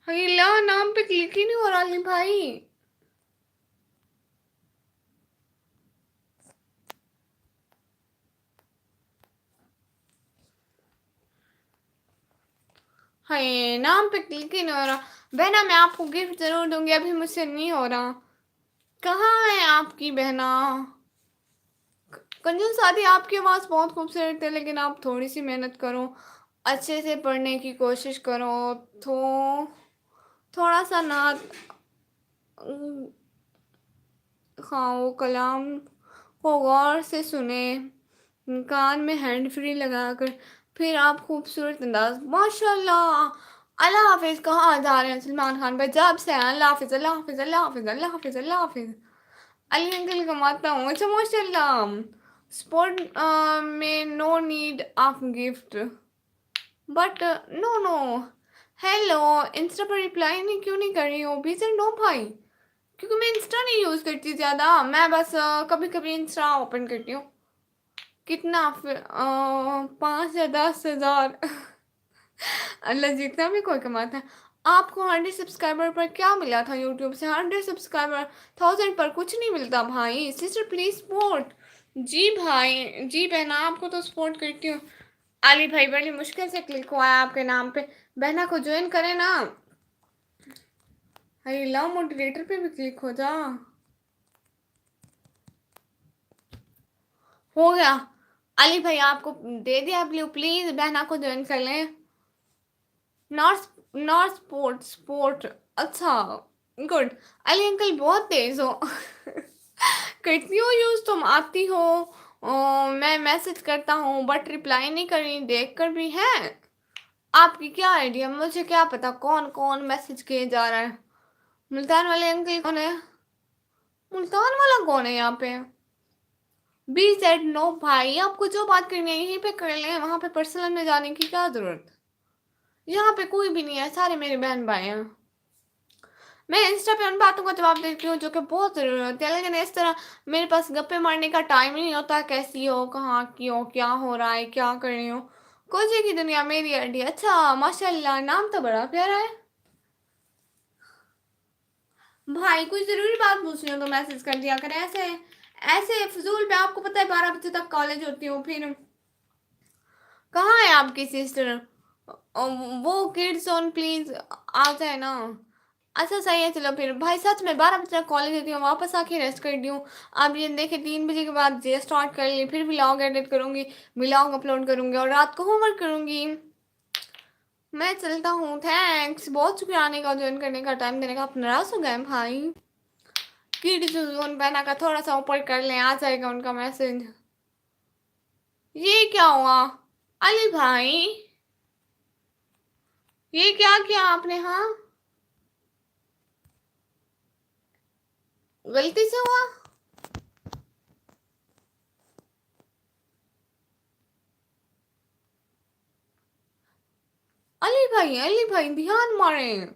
हाय ला, नाम पे क्लिक ही नहीं हो रहा अली भाई। हाय नाम पे क्लिक ही नहीं हो रहा। बहना मैं आपको गिफ्ट जरूर दूंगी, अभी मुझसे नहीं हो रहा। कहाँ है आपकी बहना? कंजन साथी, आपकी आवाज़ बहुत खूबसूरत है, लेकिन आप थोड़ी सी मेहनत करो, अच्छे से पढ़ने की कोशिश करो। तो थोड़ा सा ना, हाँ वो कलाम को गौर से सुने, कान में हैंड फ्री लगाकर, फिर आप खूबसूरत अंदाज, माशाल्लाह। अल्लाह हाफिज। कहाँ जा रहे हैं सलमान खान भाई? जब से हैं, अल्लाह हाफिज, अल्लाह हाफिज, अल्लाह हाफिज, अल्लाह हाफिज, अल्लाह हाफिज। अली अंकल कमाता हूँ, अच्छा माशाल्लाह। स्पोर्ट में no need of gift, but no no. Hello, insta पर रिप्लाई नहीं क्यों नहीं कर रही हो? बिजी नो भाई, क्योंकि मैं इंस्टा नहीं यूज़ करती ज़्यादा, मैं बस कभी कभी इंस्टा ओपन करती हूँ। कितना फिर 5 या 10 हज़ार अल्लाह, जितना भी कोई कमाता है। आपको 100 सब्सक्राइबर पर क्या मिला था यूट्यूब से? 100 सब्सक्राइबर 1000 पर कुछ नहीं मिलता भाई। Sister please support. जी भाई, जी बहना, आपको तो सपोर्ट करती हूँ। अली भाई बड़ी मुश्किल से क्लिक हुआ है आपके नाम पे, बहना को ज्वाइन करें ना। हाय लव मोटिवेटर पे भी क्लिक हो जा। हो गया। अली भाई आपको दे दिया ब्लू, प्लीज बहना को ज्वाइन कर लें। North north sport sport. अच्छा, गुड। अली अंकल बहुत तेज हो। करती हो यूज तुम, आती हो। मैं मैसेज करता हूँ बट रिप्लाई नहीं कर रही, देख कर भी है। आपकी क्या आइडिया, मुझे क्या पता कौन कौन मैसेज किए जा रहा है। मुल्तान वाले अंकल कौन है? मुल्तान वाला कौन है यहाँ पे? बी सेड नो भाई, आपको जो बात करनी है यहीं पे कर लें, वहां पे पर्सनल में जाने की क्या जरूरत। यहाँ पे कोई भी नहीं है, सारे मेरे बहन भाई हैं। मैं इंस्टा पे उन बातों का जवाब देती हूँ जो कि बहुत जरूरी होती है, लेकिन इस तरह मेरे पास गप्पे मारने का टाइम ही नहीं होता। कैसी हो, कहाँ की हो, क्या हो रहा है, क्या कर रही हो। कोजे की दुनिया मेरी अड्डी। अच्छा माशाल्लाह, नाम तो बड़ा प्यारा है। भाई कोई जरूरी बात पूछनी हो तो मैसेज कर दिया करें, ऐसे ऐसे फजूल पे। आपको पता है 12 बजे तक कॉलेज होती हूँ, फिर कहाँ है आपकी सिस्टर? वो किड्स ऑन प्लीज आ जाए ना। अच्छा सही है, चलो फिर भाई सच में 12 बजे तक कॉलेज देती हूँ, वापस आके रेस्ट कर दी हूँ। अब ये देखे 3 बजे के बाद जे स्टार्ट कर ली, फिर व्लॉग एडिट करूंगी, व्लॉग अपलोड करूंगी और रात को होमवर्क करूंगी। मैं चलता हूँ, थैंक्स बहुत शुक्राने का, ज्वाइन करने का, टाइम देने का। आप नाराज हो गए भाई? किड्स जोन पहना का थोड़ा सा ऊपर कर लें, आ जाएगा उनका मैसेज। ये क्या हुआ अली भाई? ये क्या किया आपने? हाँ, गलती से हुआ। अली भाई ध्यान मारे।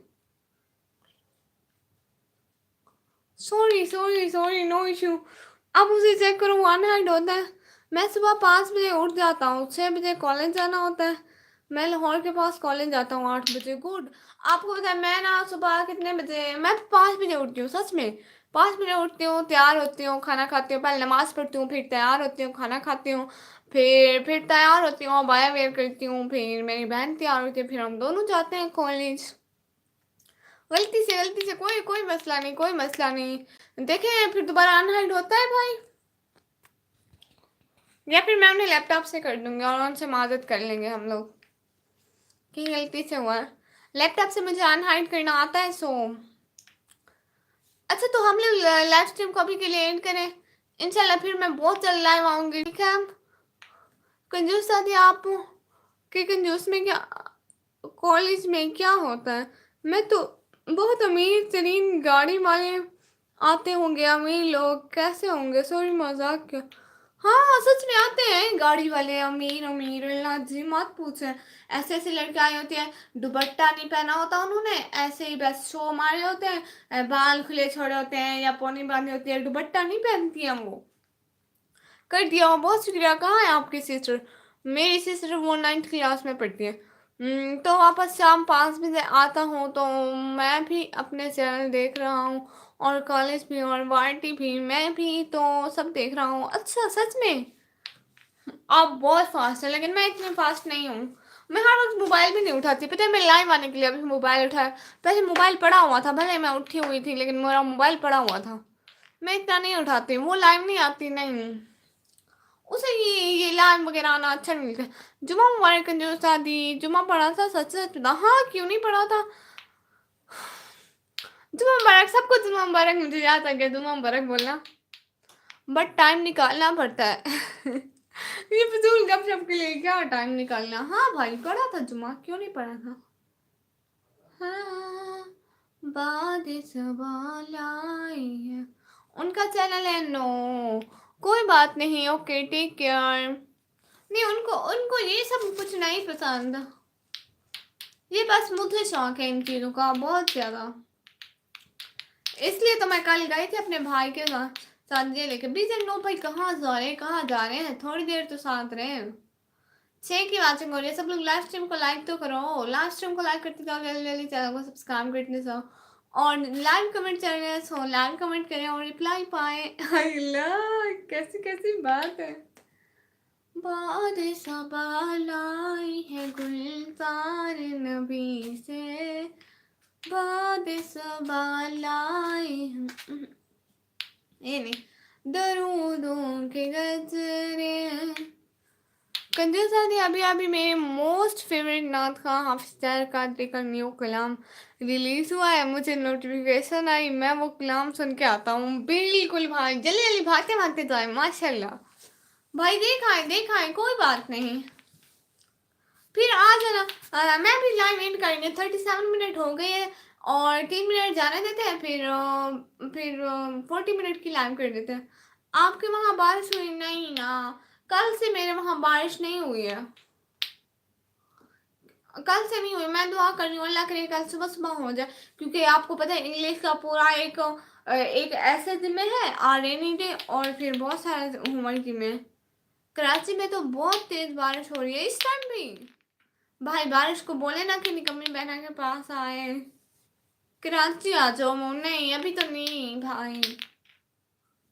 Sorry sorry sorry, no issue. अब उसे चेक करो, वन हैंड होता है। मैं सुबह 5 बजे उठ जाता हूँ, 6 बजे कॉलेज जाना होता है। मैं लाहौर के पास कॉलेज जाता हूँ 8 बजे। गुड। आपको पता है मैं ना सुबह कितने बजे, मैं 5 बजे उठती हूँ सच में। 5 बजे उठती हूँ, तैयार होती हूँ, खाना खाती हूँ, पहले नमाज पढ़ती हूँ, फिर तैयार होती हूँ, खाना खाती हूँ, फिर तैयार होती हूँ, बाया वेयर करती हूँ, फिर मेरी बहन तैयार होती है, फिर हम दोनों जाते हैं कॉलेज। गलती से कोई कोई मसला नहीं, कोई मसला नहीं। देखें फिर दोबारा अनहाइड होता है भाई, या फिर मैं उन्हें लैपटॉप से कर दूंगी और उनसे मदद कर लेंगे हम लोग कि गलती से हुआ। लैपटॉप से मुझे अनहाइड करना आता है सो। अच्छा तो हम लोग लाइव स्ट्रीम कभी के लिए एंड करें? इंशाल्लाह फिर मैं बहुत जल्द लाइव आऊंगी, ठीक है? कंजूस साथी आप कि कंजूस में क्या, कॉलेज में क्या होता है? मैं तो बहुत अमीर तरीन गाड़ी वाले आते होंगे, अमीर लोग कैसे होंगे, सॉरी मजाक क्या। हाँ सच में आते हैं गाड़ी वाले, अमीर अमीर, अल्लाह जी मत पूछे। ऐसे ऐसे लड़के आए होते हैं, दुपट्टा नहीं पहना होता उन्होंने, ऐसे ही बस शो मारे होते हैं, बाल खुले छोड़े होते हैं या पोनी बांधी होती है, दुपट्टा नहीं पहनती हैं वो। कर दिया, बहुत शुक्रिया। कहाँ है आपकी सिस्टर? मेरी सिस्टर वो 9th क्लास में पढ़ती है। तो वापस शाम 5 बजे आता हूँ तो मैं भी अपने चैनल देख रहा हूँ और कॉलेज भी और वार्टी भी, मैं भी तो सब देख रहा हूँ। अच्छा सच में आप बहुत फास्ट है, लेकिन मैं इतनी फास्ट नहीं हूँ। मैं हर वक्त मोबाइल भी नहीं उठाती, पता है मैं लाइव आने के लिए अभी मोबाइल उठाया। पहले मोबाइल पड़ा हुआ था, भले मैं उठी हुई थी लेकिन मेरा मोबाइल पड़ा हुआ था। मैं इतना नहीं उठाती, वो लाइव नहीं आती नहीं। उसे ये लाइव वगैरह आना अच्छा नहीं लगता। जुमा मुबारक जो शादी जुमा पढ़ा था, सच सच बता। हाँ क्यों नहीं पढ़ा था? जुमा मुबारक, सबको जुमा मुबारक, मुझे याद आ गया जुमा मुबारक बोलना, बट टाइम निकालना पड़ता है। ये फजूल गपशप के लिए क्या टाइम निकालना। हाँ भाई पढ़ा था जुमा, क्यों नहीं पढ़ा था? हाँ, बाद सवाल आए हैं। उनका चैनल है नो, कोई बात नहीं, ओके टेक केयर। नहीं उनको उनको ये सब कुछ नहीं पसंद, ये बस मुझे शौक है इन चीज़ों का बहुत ज़्यादा। इसलिए तो मैं कल गई थी अपने भाई के साथ, ये लेके बीजे। नो भाई कहाँ जा रहे हैं, थोड़ी देर तो साथ रहे। 6 की वाचिंग हो रही है, सब लोग लाइव स्ट्रीम को लाइक तो करो, लाइव स्ट्रीम को लाइक करते जाओ, जल्दी जल्दी चैनल को सब्सक्राइब करते जाओ और लाइव कमेंट चल रहे हो लाइव कमेंट करें और रिप्लाई पाए। अल्लाह कैसी कैसी बात है। बाद सवाल आई है गुलजार नबी से, बाद सवाल आए हैं। ये नहीं, दरूदों के गजरे। कंजूसादी अभी अभी मेरे मोस्ट फेवरेट नाथ का हाफिज कादरी का न्यू कलाम रिलीज हुआ है, मुझे नोटिफिकेशन आई, मैं वो कलाम सुन के आता हूँ बिल्कुल भाई, जल्दी जल्दी भागते भागते जाए माशाल्लाह। भाई देखा है कोई बात नहीं, फिर आ जाना। मैं भी लाइव एंड करेंगे, 37 मिनट हो गए हैं और 3 मिनट जाने देते हैं, फिर 40 मिनट की लाइव कर देते हैं। आपके वहाँ बारिश हुई नहीं ना? कल से मेरे वहाँ बारिश नहीं हुई है, कल से नहीं हुई। मैं दुआ कर रही हूँ अल्लाह करे कल सुबह सुबह हो जाए, क्योंकि आपको पता है इंग्लिश का पूरा एक ऐसे दिन में है और रेनी डे और फिर बहुत सारे होमवर्क दिन में। कराची में तो बहुत तेज बारिश हो रही है इस टाइम भी। भाई बारिश को बोले ना कि निकम्मी बहना के पास आए, कराची आ जाओ। नहीं अभी तो नहीं भाई,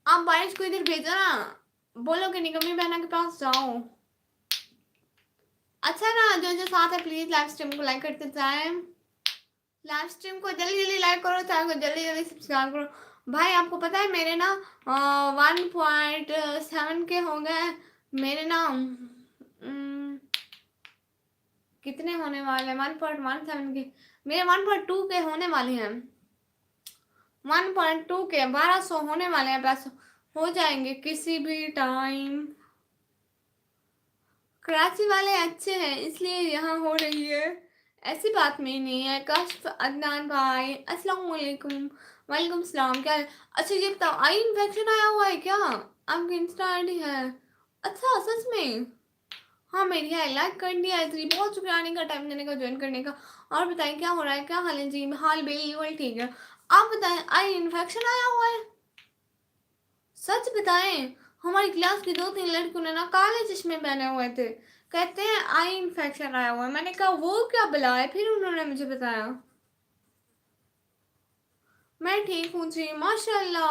आप बारिश को इधर भेजो ना, बोलो कि निकम्मी बहना के पास जाओ। अच्छा ना, जो जो साथ है प्लीज लाइव स्ट्रीम को लाइक करते जाए, लाइव स्ट्रीम को जल्दी जल्दी लाइक करो, चैनल को जल्दी जल्दी सब्सक्राइब करो। भाई आपको पता है मेरे ना 1.7 के हो गए मेरे ना, कितने होने वाले हैं 1.17 के, मेरे 1.2 के होने वाले हैं, 1.2 के 1200 होने वाले हैं, पैसे हो जाएंगे किसी भी टाइम। कराची वाले अच्छे हैं इसलिए यहाँ हो रही है, ऐसी बात में नहीं है। कश्फ अदनान भाई अस्सलाम वालेकुम। वालेकुम सलाम, क्या है? अच्छा ये बताओ, आई इन्फेक्शन आया हुआ है क्या? आपकी इंस्टा आईडी है? अच्छा सच में? हाँ मेरी है, लाइक कर दिया है जी, बहुत शुक्रिया आने का, टाइम देने का, ज्वाइन करने का। और बताएं क्या हो रहा है, क्या हाल है जी? हाल बिल्कुल ठीक है। आप बताएं, आई इन्फेक्शन आया हुआ है? सच बताएं, हमारी क्लास की 2-3 लड़कियों ने ना काले चश्मे पहने हुए थे, कहते हैं आई इन्फेक्शन आया हुआ है। मैंने कहा वो क्या बला है, फिर उन्होंने मुझे बताया। मैं ठीक हूँ जी माशाल्लाह।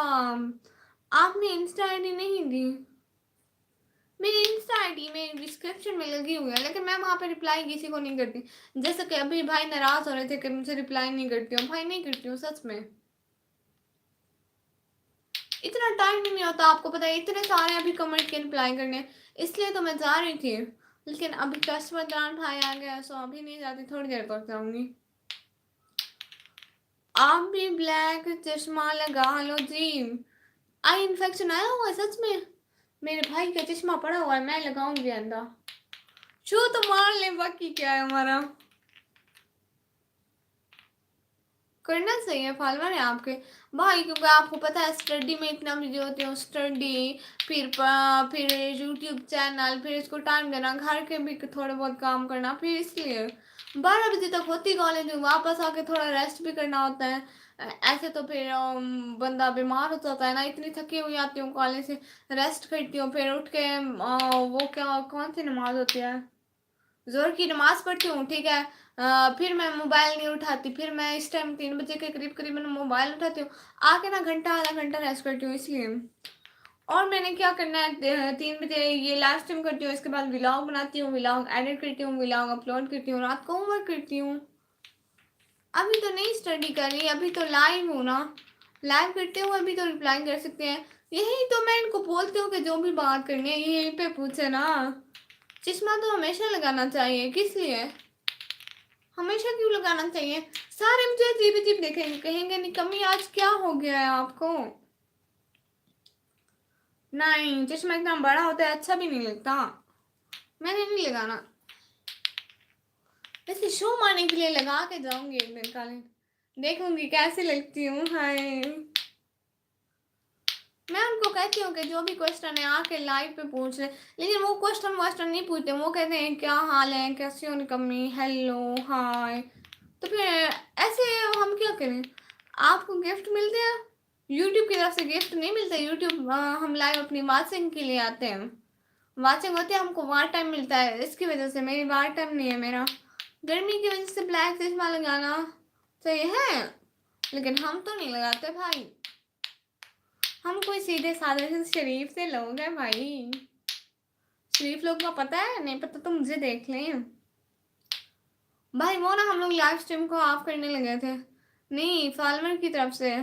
आपने इंस्टा आईडी नहीं दी? मेरी इंस्टा आईडी में डिस्क्रिप्शन में लगी हुई है, लेकिन मैं वहाँ पे रिप्लाई किसी को नहीं करती। जैसे कि अभी भाई नाराज हो रहे थे कि मुझे रिप्लाई नहीं करती हूँ, भाई नहीं करती हूँ सच में, इतना टाइम ही नहीं होता। आपको पता है इतने सारे अभी कमेंट के रिप्लाई करने, इसलिए तो मैं जा रही थी, लेकिन अभी कस्टमर दान भाई आ गया, सो अभी नहीं जाती, थोड़ी देर तक जाऊंगी। आप भी ब्लैक चश्मा लगा लो जी। आई इन्फेक्शन आया हुआ है सच में? मेरे भाई का चश्मा पड़ा हुआ है, मैं लगाऊंगी अंदा, छू तो मार ले, बाकी क्या है हमारा, करना चाहिए, फॉलोअर है आपके भाई, क्योंकि आपको पता है स्टडी में इतना बिजी होती हूँ, स्टडी फिर यूट्यूब चैनल, फिर इसको टाइम देना, घर के भी थोड़े बहुत काम करना, फिर इसलिए 12 बजे तक होती कॉलेज में, वापस आके थोड़ा रेस्ट भी करना होता है। ऐसे तो फिर बंदा बीमार हो जाता है ना, इतनी थकी हुई आती हूँ कॉलेज से, रेस्ट करती हूँ, फिर उठ के वो क्या कौन सी नमाज होती है, जोर की नमाज पढ़ती हूँ, ठीक है। फिर मैं मोबाइल नहीं उठाती, फिर मैं इस टाइम 3 बजे के करीब करीब मैं मोबाइल उठाती हूँ, आके ना घंटा आधा घंटा रेस्ट करती हूँ इसलिए। और मैंने क्या करना है, 3 बजे ये लाइव स्ट्रीम करती हूँ, इसके बाद व्लॉग बनाती हूँ, व्लॉग एडिट करती हूँ, व्लॉग अपलोड करती हूँ, रात को होमवर्क करती हूँ। अभी तो नहीं स्टडी कर रही, अभी तो लाइव हूँ ना, लाइव करते हुए अभी तो रिप्लाई कर सकते हैं। यही तो मैं इनको बोलती हूँ कि जो भी बात करनी है यहीं पे पूछे ना। चश्मा तो हमेशा लगाना चाहिए, किस लिए, हमेशा क्यों लगाना चाहिए? सारे मुझे अजीब अजीब देखेंगे, कहेंगे निकम्मी आज क्या हो गया है आपको। नहीं चश्मा इतना बड़ा होता है, अच्छा भी नहीं लगता, मैंने नहीं लगाना, वैसे शो मारने के लिए लगा के जाऊंगी एक दिन काले, देखूंगी कैसे लगती हूँ। हाय मैं उनको कहती हूँ कि जो भी क्वेश्चन है आके लाइव पे पूछ ले, लेकिन वो क्वेश्चन नहीं पूछते, वो कहते हैं क्या हाल है, कैसी हो निकम्मी, हेलो हाय। तो फिर ऐसे हम क्या करें? आपको गिफ्ट मिलते हैं यूट्यूब की तरफ से, गिफ्ट नहीं मिलता यूट्यूब, हम लाइव अपनी वाचिंग के लिए आते हैं, वाचिंग होती है, हमको वार टाइम मिलता है, इसकी वजह से। मेरी वार टाइम नहीं है, मेरा गर्मी की वजह से ब्लैक चश्मा लगाना सही है, लेकिन हम तो नहीं लगाते भाई, हम कोई सीधे साधे से शरीफ से लोग हैं भाई, शरीफ लोग का पता है, नहीं पता तो मुझे देख लें भाई। वो ना हम लोग लाइव स्ट्रीम को ऑफ करने लगे थे, नहीं फॉलोअर की तरफ से,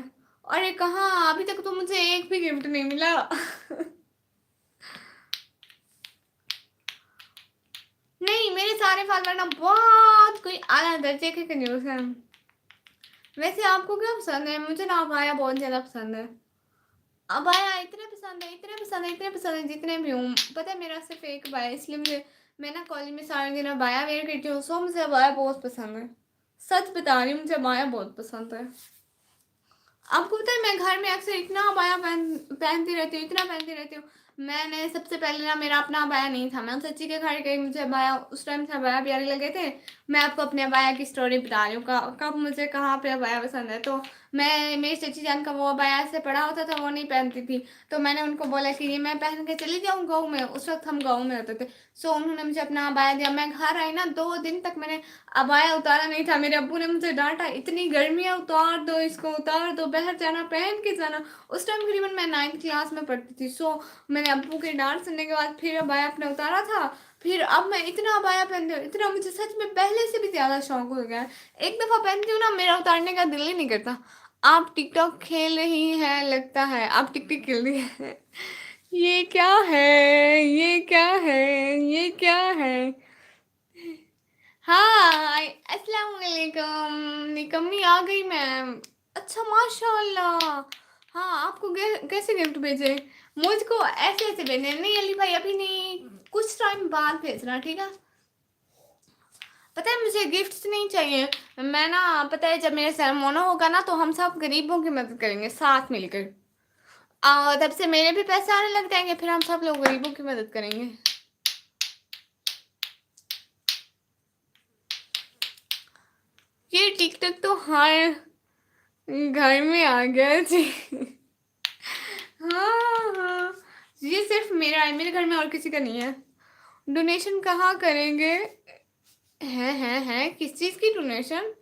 अरे कहाँ, अभी तक तो मुझे एक भी गिफ्ट नहीं मिला। नहीं, मेरे सारे फॉलोअर ना बहुत कोई आला दर्जे के कंजूस हैं। वैसे आपको क्या पसंद है? मुझे ना अबाया बहुत ज्यादा पसंद है। अबाया इतने पसंद है, इतने पसंद है, इतने पसंद है जितने भी हूँ। पता है मेरा सिर्फ एक अबाया है, इसलिए मुझे, मैं ना कॉलेज में सारे दिन अबाया वेयर करती हूँ, सो मुझे अबाया बहुत पसंद है। सच बता रही हूँ, मुझे अबाया बहुत पसंद है। आपको पता है मैं घर में अक्सर इतना अबाया पहनती रहती हूँ, इतना पहनती रहती हूँ। मैंने सबसे पहले ना, मेरा अपना अबाया नहीं था, मैं सच्ची के घर गई, मुझे अबाया उस टाइम से अबाया प्यारे लगे थे। मैं आपको अपने अबाया की स्टोरी बता रही हूँ, कब मुझे कहाँ पे अबाया पसंद है। तो मैं, मेरी चची जान का वो अबाया से पड़ा होता था, वो नहीं पहनती थी। तो मैंने उनको बोला कि ये मैं पहन के चली जाऊँ गाँव में, उस वक्त हम गाँव में होते थे। सो उन्होंने मुझे अपना अबाया दिया। मैं घर आई ना, 2 दिन तक मैंने अबाया उतारा नहीं था। मेरे अब्बू ने मुझे डांटा, इतनी गर्मी है, उतार दो इसको, उतार दो, बाहर जाना पहन के जाना। उस टाइम करीबन मैं 9th क्लास में पढ़ती थी। सो मैंने अब्बू की डांट सुनने के बाद फिर अबाया अपने उतारा था। फिर अब मैं इतना अबाया पहनती हूँ, इतना, मुझे सच में पहले से भी ज्यादा शौक हो गया है। एक दफा पहनती हूँ ना, मेरा उतारने का दिल ही नहीं करता। आप टिकटॉक खेल रही हैं लगता है, आप टिकटॉक खेल रही हैं। ये क्या है, ये क्या है, ये क्या है? हाय, अस्सलाम वालेकुम। निकम्मी आ गई मैं। अच्छा माशाल्लाह। हाँ, आपको कैसे गिफ्ट भेजे? मुझको ऐसे ऐसे भेजने नहीं अली भाई, अभी नहीं, कुछ टाइम बाद भेजना, ठीक है? पता है मुझे गिफ्ट्स नहीं चाहिए। मैं ना, पता है जब मेरा सेरेमोनी होगा ना, तो हम सब गरीबों की मदद करेंगे साथ मिलकर। तब से मेरे भी पैसे आने लग जाएंगे, फिर हम सब लोग गरीबों की मदद करेंगे। ये टिकटॉक तो हर घर में आ गया जी। हाँ हाँ, ये सिर्फ मेरा है, मेरे घर में और किसी का नहीं है। डोनेशन कहाँ करेंगे? है किस चीज की डोनेशन?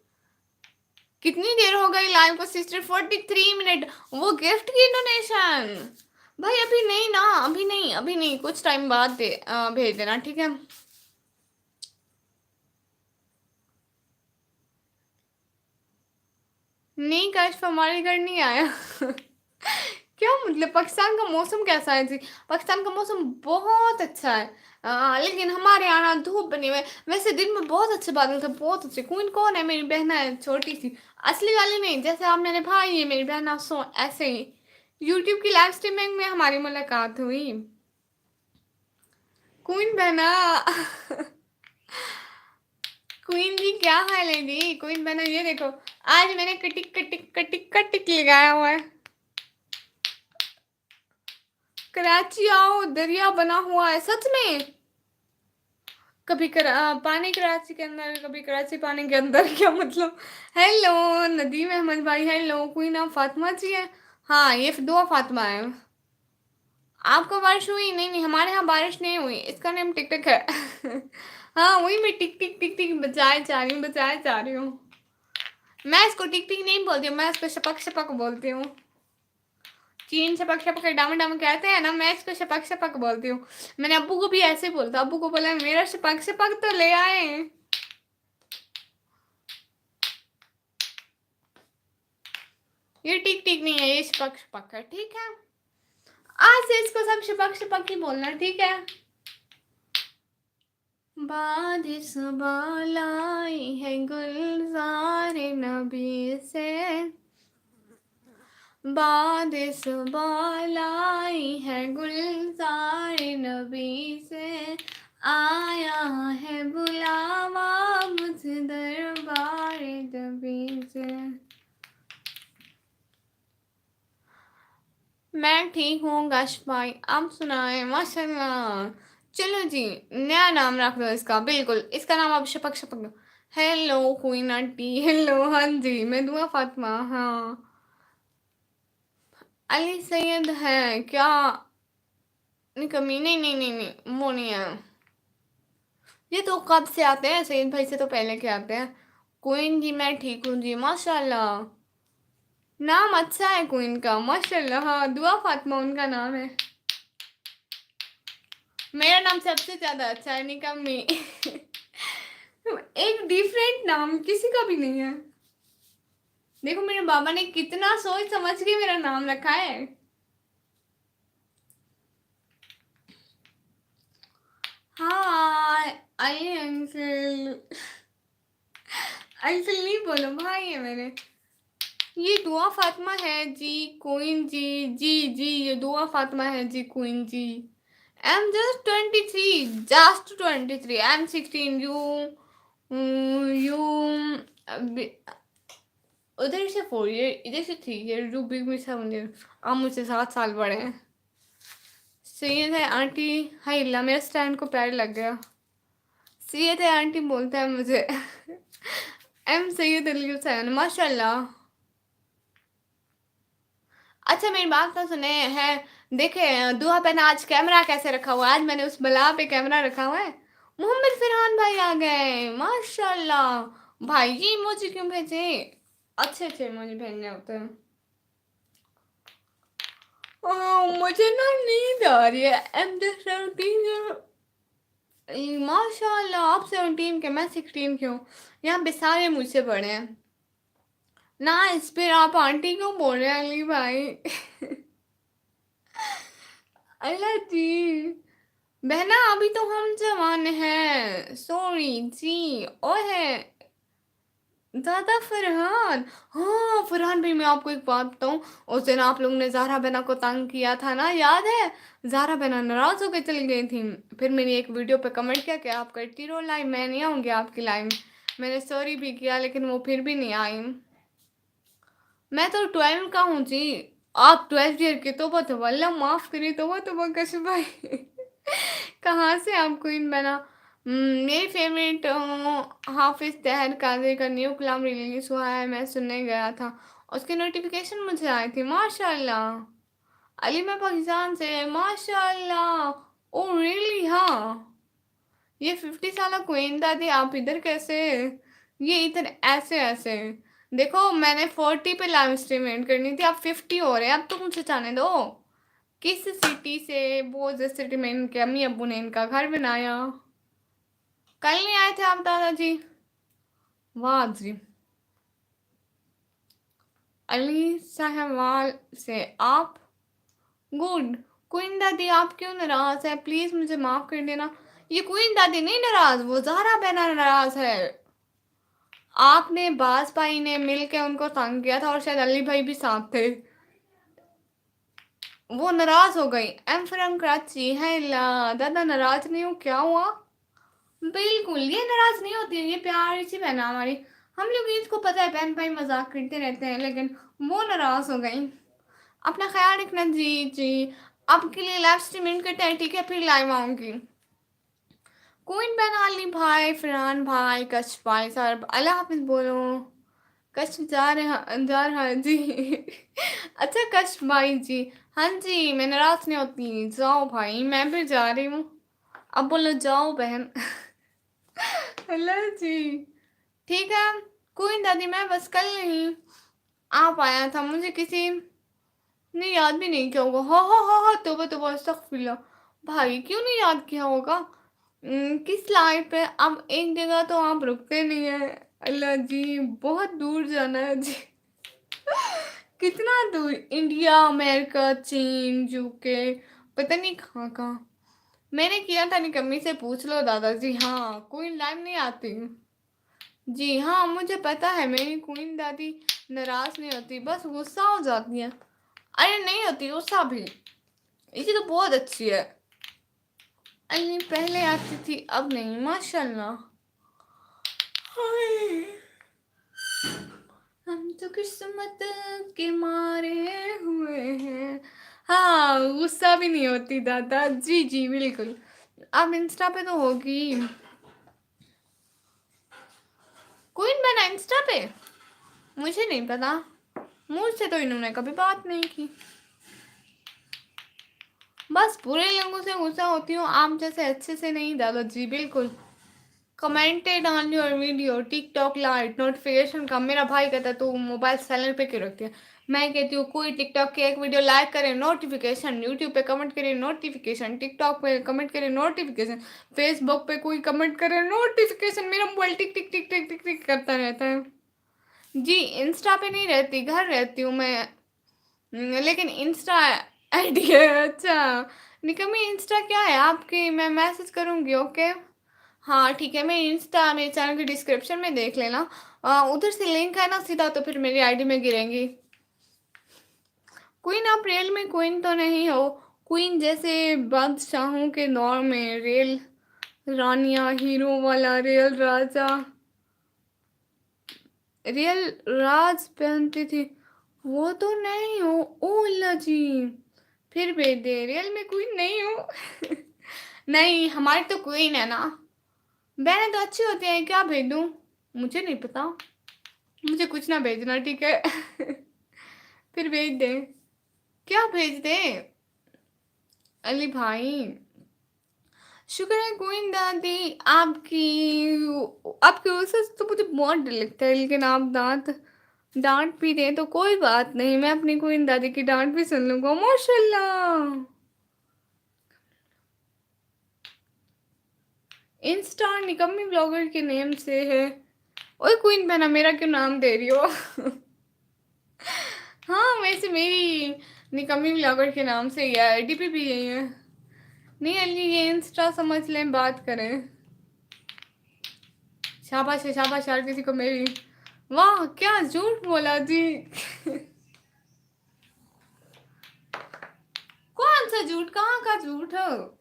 कितनी देर हो गई लाइव को सिस्टर? 43 मिनट। वो गिफ्ट की डोनेशन? भाई अभी नहीं ना, अभी नहीं, अभी नहीं, कुछ टाइम बाद भेज देना, ठीक है? नहीं काश हमारे घर नहीं आया। क्या मतलब? पाकिस्तान का मौसम कैसा है जी? पाकिस्तान का मौसम बहुत अच्छा है। लेकिन हमारे यहाँ धूप बनी हुई है। वैसे दिन में बहुत अच्छे बादल थे, बहुत अच्छे। क्वीन कौन है? मेरी बहना है छोटी सी, असली वाली नहीं, जैसे आप मेरे भाई है, मेरी बहना, सो ऐसे ही। यूट्यूब की लाइव स्ट्रीमिंग में हमारी मुलाकात हुई। क्वीन बहना। क्वीन जी क्या हाल है जी? क्वीन बहना ये देखो, आज मैंने कटिक कटिक कटिक कटिक लगाया हुआ है। कराची आओ, दरिया बना हुआ है सच में। कभी पानी कराची के अंदर, कभी कराची पानी के अंदर, क्या मतलब? हेलो नदीम अहमद भाई, हेलो। कोई नाम फातिमा जी है? हाँ, ये दुआ फातिमा है। आपको बारिश हुई? नहीं नहीं, हमारे यहाँ बारिश नहीं हुई, इसका नाम टिक टिक है। हाँ, वही मैं टिक टिक टिक टिक बजाए जा रही हूँ, बजाए जा रही हूँ। मैं इसको टिक टिक नहीं बोलती हूँ, मैं इसको शपक शपक बोलती हूँ। चीन शपक शपक डाम डाम कहते हैं ना, मैं इसको शपक शपक बोलती हूँ। मैंने अब्बू को भी ऐसे बोलता, अब्बू को बोला मेरा शपक शपक तो ले आए। ये टिक टिक नहीं है, ये शपक शपक है, ठीक है? आज से इसको सब शपक शपक ही बोलना, ठीक है? बाद सुबह लाई है गुलजार नबी से, बाद सुबह लाई है गुलजार नबी से, आया है बुलावा मुझ दरबार नबी से। मैं ठीक हूँ गश भाई, आप सुनाए? माशाल्लाह। चलो जी, नया नाम रख दो इसका, बिल्कुल इसका नाम आप शपक शपक दो। Hello queen aunty, hello. हाँ जी, मैं दुआ फातिमा, हाँ। अली सैयद है क्या? निकमी? नहीं नहीं नहीं नहीं, वो नहीं है। ये तो कब से आते हैं, सैयद भाई से तो पहले के आते हैं। क्वीन जी मैं ठीक हूँ जी, माशाल्लाह। नाम अच्छा है क्वीन का, माशाल्लाह। हाँ, दुआ फातिमा उनका नाम है। मेरा नाम सबसे ज्यादा अच्छा है, निकम्मी। एक डिफरेंट नाम किसी का भी नहीं है। देखो मेरे बाबा ने कितना सोच समझ के मेरा नाम रखा है। हाँ, आइए अंकल। अंकल नहीं बोलो, भाई है मेरे। ये दुआ फातिमा है जी, क्वीन जी। जी जी, ये दुआ फातिमा है ji, queen ji. I am just 23, just 23। I am 16। You उधर से 4 ईयर, इधर से 3 year. You big me 7 year. आप मुझसे 7 साल बड़े हैं। सैयद है आंटी। हाय अल्लाह, मेरा स्टैंड को पैर लग गया। सैयद है आंटी बोलता है मुझे। एम सैयद अली हुसैन, माशाल्लाह। अच्छा मेरी बात तो सुने हैं। देखे दुआ पे ना आज कैमरा कैसे रखा हुआ है। आज मैंने उस बला पे कैमरा रखा हुआ है। मोहम्मद फरहान भाई आ गए, माशाल्लाह। भाई ये इमोजी क्यों भेजे? अच्छे अच्छे इमोजी भेजने होते हैं। मुझे ना नींद आ रही है। Am just 17। माशाल्लाह, आप 17 के, मैं 16 की हूँ। यहाँ पे सारे मुझसे बड़े हैं ना। इस पे आप आंटी क्यों बोल रहे हैं अली भाई? अल्लाह जी। बहना अभी तो हम जवान हैं, सॉरी जी। और है दादा फरहान। हाँ फरहान भाई, मैं आपको एक बात बताऊं। उस दिन आप लोगों ने ज़ाहरा बहना को तंग किया था ना, याद है? ज़ाहरा बहना नाराज़ होकर चली गई थी। फिर मेरी एक वीडियो पे कमेंट किया कि आप करती रहो लाइव, मैं नहीं आऊँगी आपकी लाइव। मैंने सॉरी भी किया, लेकिन वो फिर भी नहीं आई। मैं तो 12 का हूँ जी। आप 12 ईयर के, तो अल्लाह माफ़ करिए, तो कश भाई। कहाँ से आपको इन बना? मेरी फेवरेट हाफिज तहर कादरी का न्यू कलाम रिलीज हुआ है, मैं सुनने गया था। उसकी नोटिफिकेशन मुझे आई थी, माशाल्लाह। अली मैं पाकिस्तान से, माशाल्लाह। Oh really? हाँ। ये 50 साल क्वीन दादी, आप इधर कैसे? ये इधर ऐसे ऐसे। देखो मैंने 40 पे लाइव स्ट्रीम एंड करनी थी, अब 50 हो रहे हैं। अब तो मुझे जाने दो। किस सिटी से? वो जिस सिटी में इनके अम्मी अब्बू ने इनका घर बनाया। कल नहीं आए थे आप दादाजी? वाह जी। अली साहवाल से आप? गुड। क्वीन दादी आप क्यों नाराज है? प्लीज मुझे माफ कर देना। ये क्वीन दादी नहीं नाराज, वो ज़हरा बहना नाराज है। आपने बाज भाई ने मिल के उनको तंग किया था, और शायद अली भाई भी साथ थे। वो नाराज हो गई। एम फ्रॉम कराची है। ला दादा नाराज नहीं हूँ, क्या हुआ? बिल्कुल ये नाराज नहीं होती है, ये प्यारी सी बहन है हमारी। हम लोग इसको पता है, बहन भाई मजाक करते रहते हैं, लेकिन वो नाराज हो गई। अपना ख्याल रखना जी जी। आपके लिए लाइव स्ट्रीमिंग करते हैं, ठीक है? फिर लाइव आऊंगी। क्वीन बहन अली भाई, फरहान भाई, कश भाई सर, अल्लाह हाफिज बोलो। कश जा रहा है जी। अच्छा कश भाई जी। हाँ जी, मैं नाराज नहीं होती, जाओ भाई, मैं भी जा रही हूँ। अब बोलो जाओ बहन। अल्लाह जी। ठीक है। कोई दादी, मैं बस कल नहीं आ पाया था, मुझे किसी ने याद भी नहीं किया होगा। हो तोबा तोबा, अस्तगफिरुल्लाह। भाई क्यों नहीं याद किया होगा? किस लाइफ पे? अब एक जगह तो आप रुकते नहीं है। अल्लाह जी, बहुत दूर जाना है जी। कितना दूर? इंडिया, अमेरिका, चीन, यूके, पता नहीं कहाँ कहाँ। मैंने किया था निकम्मी से पूछ लो दादाजी। हाँ कोई लाइव नहीं आती। जी हाँ मुझे पता है, मेरी क्वीन दादी नाराज नहीं होती, बस गुस्सा हो जाती है। अरे नहीं होती गुस्सा भी, इसी तो बहुत अच्छी है। अरे पहले आती थी, अब नहीं, माशाल्लाह। हाय, हम तो किस्मत के मारे हुए हैं। हाँ गुस्सा भी नहीं होती दादा जी। जी बिल्कुल। अब इंस्टा पे तो होगी। क्वीन बना इंस्टा पे? मुझे नहीं पता, मुझसे तो इन्होंने कभी बात नहीं की। बस बुरे लोगों से गुस्सा होती हूँ, आप जैसे अच्छे से नहीं दादाजी। बिल्कुल। Commented on your video, TikTok light notification का। मेरा भाई कहता है तू मोबाइल साइलेंट पे क्यों रखती है? मैं कहती हूँ कोई टिकटॉक की एक वीडियो लाइक करे नोटिफिकेशन, यूट्यूब पे कमेंट करे नोटिफिकेशन, टिकटॉक पे कमेंट करे नोटिफिकेशन, फेसबुक पे कोई कमेंट करे नोटिफिकेशन। मेरा मोबाइल टिक टिक टिक टिक टिक टिक करता रहता है। जी इंस्टा पे नहीं रहती, घर रहती हूँ मैं। लेकिन इंस्टा आईडी है। अच्छा निकम्मी, इंस्टा क्या है आपकी? मैं मैसेज करूँगी, ओके। हाँ ठीक है, मैं इंस्टा मेरे चैनल के डिस्क्रिप्शन में देख लेना। उधर से लिंक है ना सीधा, तो फिर मेरी आईडी में गिरेंगी। क्वीन, आप रियल में क्वीन तो नहीं हो। क्वीन जैसे बादशाहों के दौर में रियल रानियां, हीरो वाला रियल राजा, रियल राज पहनती थी, वो तो नहीं हो। ओ अल्लाह जी, फिर भेज दे, रियल में क्वीन नहीं हो। नहीं हमारी तो क्वीन है ना। बहनें तो अच्छी होती हैं, क्या भेज दूँ? मुझे नहीं पता, मुझे कुछ ना भेजना, ठीक है। फिर भेज दे। क्या भेज दे अली भाई? शुक्र है क्वीन दादी आपकी। आपकी वजह से तो मुझे बहुत डर लगता है, लेकिन आप डांट भी दें तो कोई बात नहीं, मैं अपनी क्वीन दादी की डांट भी सुन लूंगा, माशाल्लाह। इंस्टा निकम्मी ब्लॉगर के नेम से है। ओए क्वीन बहना, मेरा क्यों नाम दे रही हो? हाँ वैसे मेरी निकम्मी ब्लॉगर के नाम से ही है, आईडी पे भी यही है। नहीं अली, ये इंस्टा समझ लें, बात करें। शाबाश है, शाबाश यार, किसी को मेरी। वाह क्या झूठ बोला जी। कौन सा झूठ, कहाँ का झूठ है?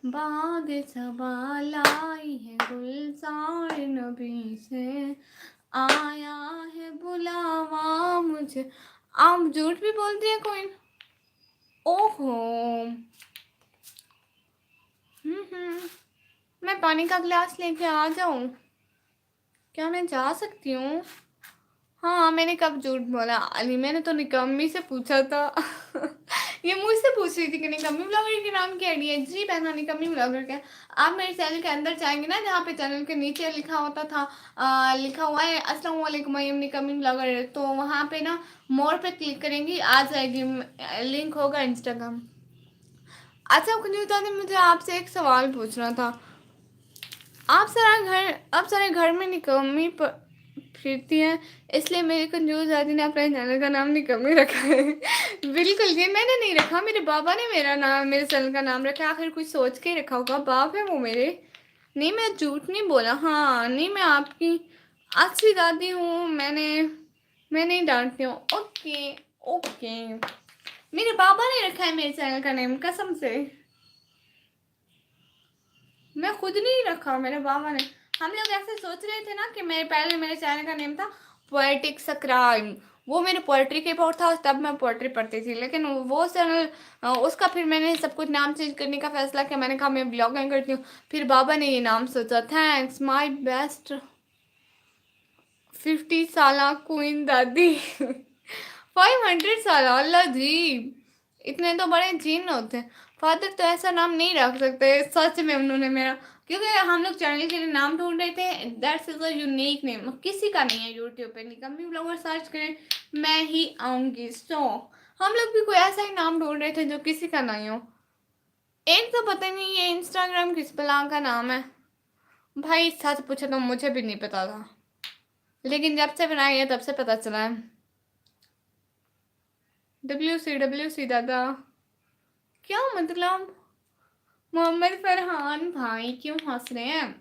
बाग सबा लाई है गुलजार नबी से, आया है बुलावा मुझे। आप झूठ भी बोलती है कोई? ओहो। हम्म। मैं पानी का गिलास लेके आ जाऊं? क्या मैं जा सकती हूँ? हाँ मैंने कब झूठ बोला अली, मैंने तो निकम्मी से पूछा था। ये मुझसे पूछ रही थी कि निकम्मी ब्लॉगर के नाम क्या है। जी बहना, निकम्मी ब्लॉगर क्या। आप मेरे चैनल के अंदर जाएंगे ना, जहाँ पे चैनल के नीचे लिखा होता था, लिखा हुआ है अस्सलाम वालेकुम आई एम निकम्मी ब्लॉगर, तो वहाँ पे ना मोर पे क्लिक करेंगी, आ जाएगी, लिंक होगा इंस्टाग्राम। अच्छा कुंजूता ने मुझे आपसे एक सवाल पूछना था। आप सारे घर में निकम्मी फिरती हैं, इसलिए मेरी कंजूस दादी ने अपने चैनल का नाम निकम्मी रखा है। बिल्कुल, ये मैंने नहीं रखा, मेरे बाबा ने मेरा नाम, मेरे चैनल का नाम रखा है। आखिर कुछ सोच के ही रखा होगा, बाप है वो मेरे। नहीं मैं झूठ नहीं बोला, हाँ नहीं मैं आपकी अच्छी दादी हूँ। मैं नहीं डांटती हूँ, ओके ओके। मेरे बाबा ने रखा है मेरे चैनल का नेम, कसम से। मैं खुद नहीं रखा, मेरे बाबा ने। हम लोग ऐसे सोच रहे थे ना कि मेरे चैनल का नेम था पोएटिक्स क्राइम, वो मेरे पोएट्री के ऊपर था, तब मैं पोएट्री पढ़ती थी। लेकिन वो चैनल उसका फिर मैंने सब कुछ नाम चेंज करने का फैसला किया, मैंने कहा मैं ब्लॉगिंग करती हूँ। फिर बाबा ने ये नाम सोचा, थैंक्स माई बेस्ट 50 साल क्वीन दादी। 500 साल, अल्लाह जी, इतने तो बड़े जीन होते हैं। फादर तो ऐसा नाम नहीं रख सकते, सच में उन्होंने मेरा, क्योंकि हम लोग चैनल के लिए नाम ढूंढ रहे थे, that's is a unique name, किसी का नहीं है। यूट्यूब पे निकम्मी ब्लॉगर सर्च करें, मैं ही आऊंगी। सो हम लोग भी कोई ऐसा ही नाम ढूंढ रहे थे जो किसी का नहीं हो। एक तो पता नहीं ये इंस्टाग्राम किस बला का नाम है। भाई सच पूछे तो मुझे भी नहीं पता था, लेकिन जब से बनाई है तब से पता चला है। WC दादा, क्या मतलब? मोहम्मद फरहान भाई क्यों हंस रहे हैं?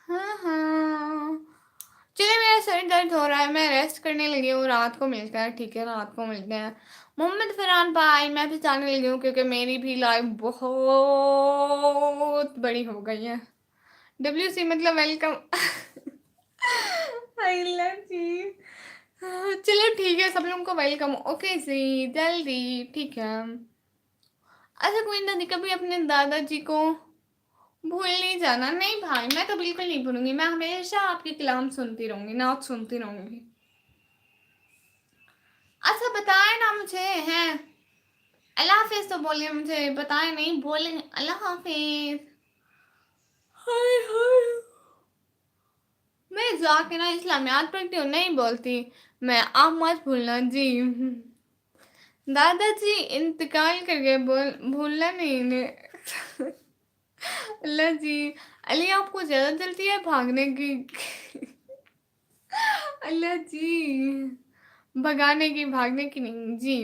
हाँ हाँ, चलिए मेरा सर दर्द हो रहा है, मैं रेस्ट करने लगी हूँ, रात को मिलते हैं, ठीक है रात को मिलते हैं। मोहम्मद फरहान भाई मैं भी जाने लगी हूँ, क्योंकि मेरी भी लाइफ बहुत बड़ी हो गई है। WC मतलब वेलकम। आई लव जी। चलो ठीक है, सब लोगों को वेलकम, ओके जी, जल्दी, ठीक है। अच्छा कोई ना, कभी अपने दादाजी को भूल नहीं जाना। नहीं भाई, मैं तो बिल्कुल नहीं भूलूंगी, मैं हमेशा आपके कलाम सुनती रहूंगी, नात सुनती रहूंगी। अच्छा बताए ना मुझे, हैं अल्लाह हाफिज तो बोलिए, मुझे बताए नहीं, बोले अल्लाह हाफिज। हाय हाय, मैं जाके ना इस्लामियात पढ़ती हूँ, नहीं बोलती मैं, आप मत भूलना जी। दादाजी इंतकाल कर गए, भूलना नहीं इन्हें। अल्लाह जी। अली आपको ज़्यादा जल्दी है भागने की? अल्लाह जी। भगाने की, भागने की नहीं जी।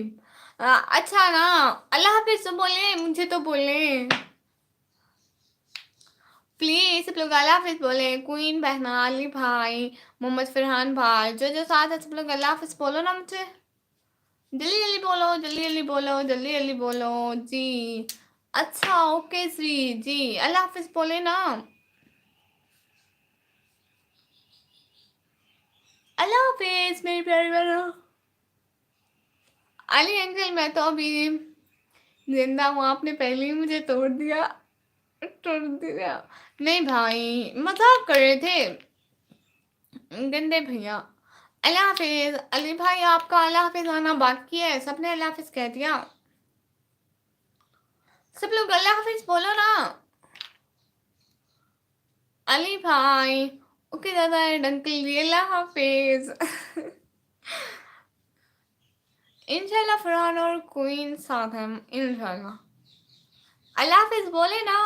अच्छा ना, अल्लाह हाफ़िज़ तो बोले, मुझे तो बोले। प्लीज़ सब लोग अल्लाह हाफ़िज़ बोले। क्वीन बहना, अली भाई, मोहम्मद फरहान भाई, जो साथ है सब लोग अल्लाह हाफ़िज़ बोलो ना मुझे। जल्दी जल्दी बोलो, जल्दी जल्दी बोलो, जल्दी जल्दी बोलो जी। अच्छा ओके जी जी, अल्लाह हाफ़िज़ बोले ना। अल्लाह हाफ़िज़ मेरे प्यारे वालों। अली अंकल मैं तो अभी जिंदा हूँ, आपने पहले ही मुझे तोड़ दिया, तोड़ दिया। नहीं भाई, मजाक कर रहे थे गंदे भैया। अल्लाह हाफिज। अली भाई आपका अल्लाह हाफिज आना बाकी है, सबने अल्लाह हाफिज कह दिया। सब लोग अल्लाह हाफिज बोलो ना। अली भाई ओके दादा एंड अंकल जी अल्लाह हाफिज। इंशाल्लाह फरहान और क्वीन साथ हैं इंशाल्लाह। अल्लाह हाफिज बोले ना।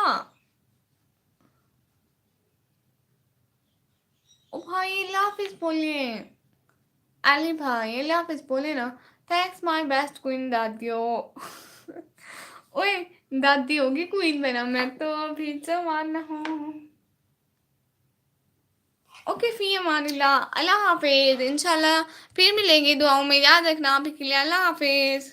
ओ भाई अल्लाह हाफिज बोलिए। अली भाई अल्लाह हाफिज बोले ना। थैंक्स माय बेस्ट क्वीन दादियो। ओए दादी होगी क्वीन बना, मैं तो अभी जवान हूँ। ओके फी अमानिल्लाह, अल्लाह हाफिज। इंशाल्लाह फिर मिलेंगे दुआओं में, याद रखना। अभी के लिए अल्लाह हाफिज।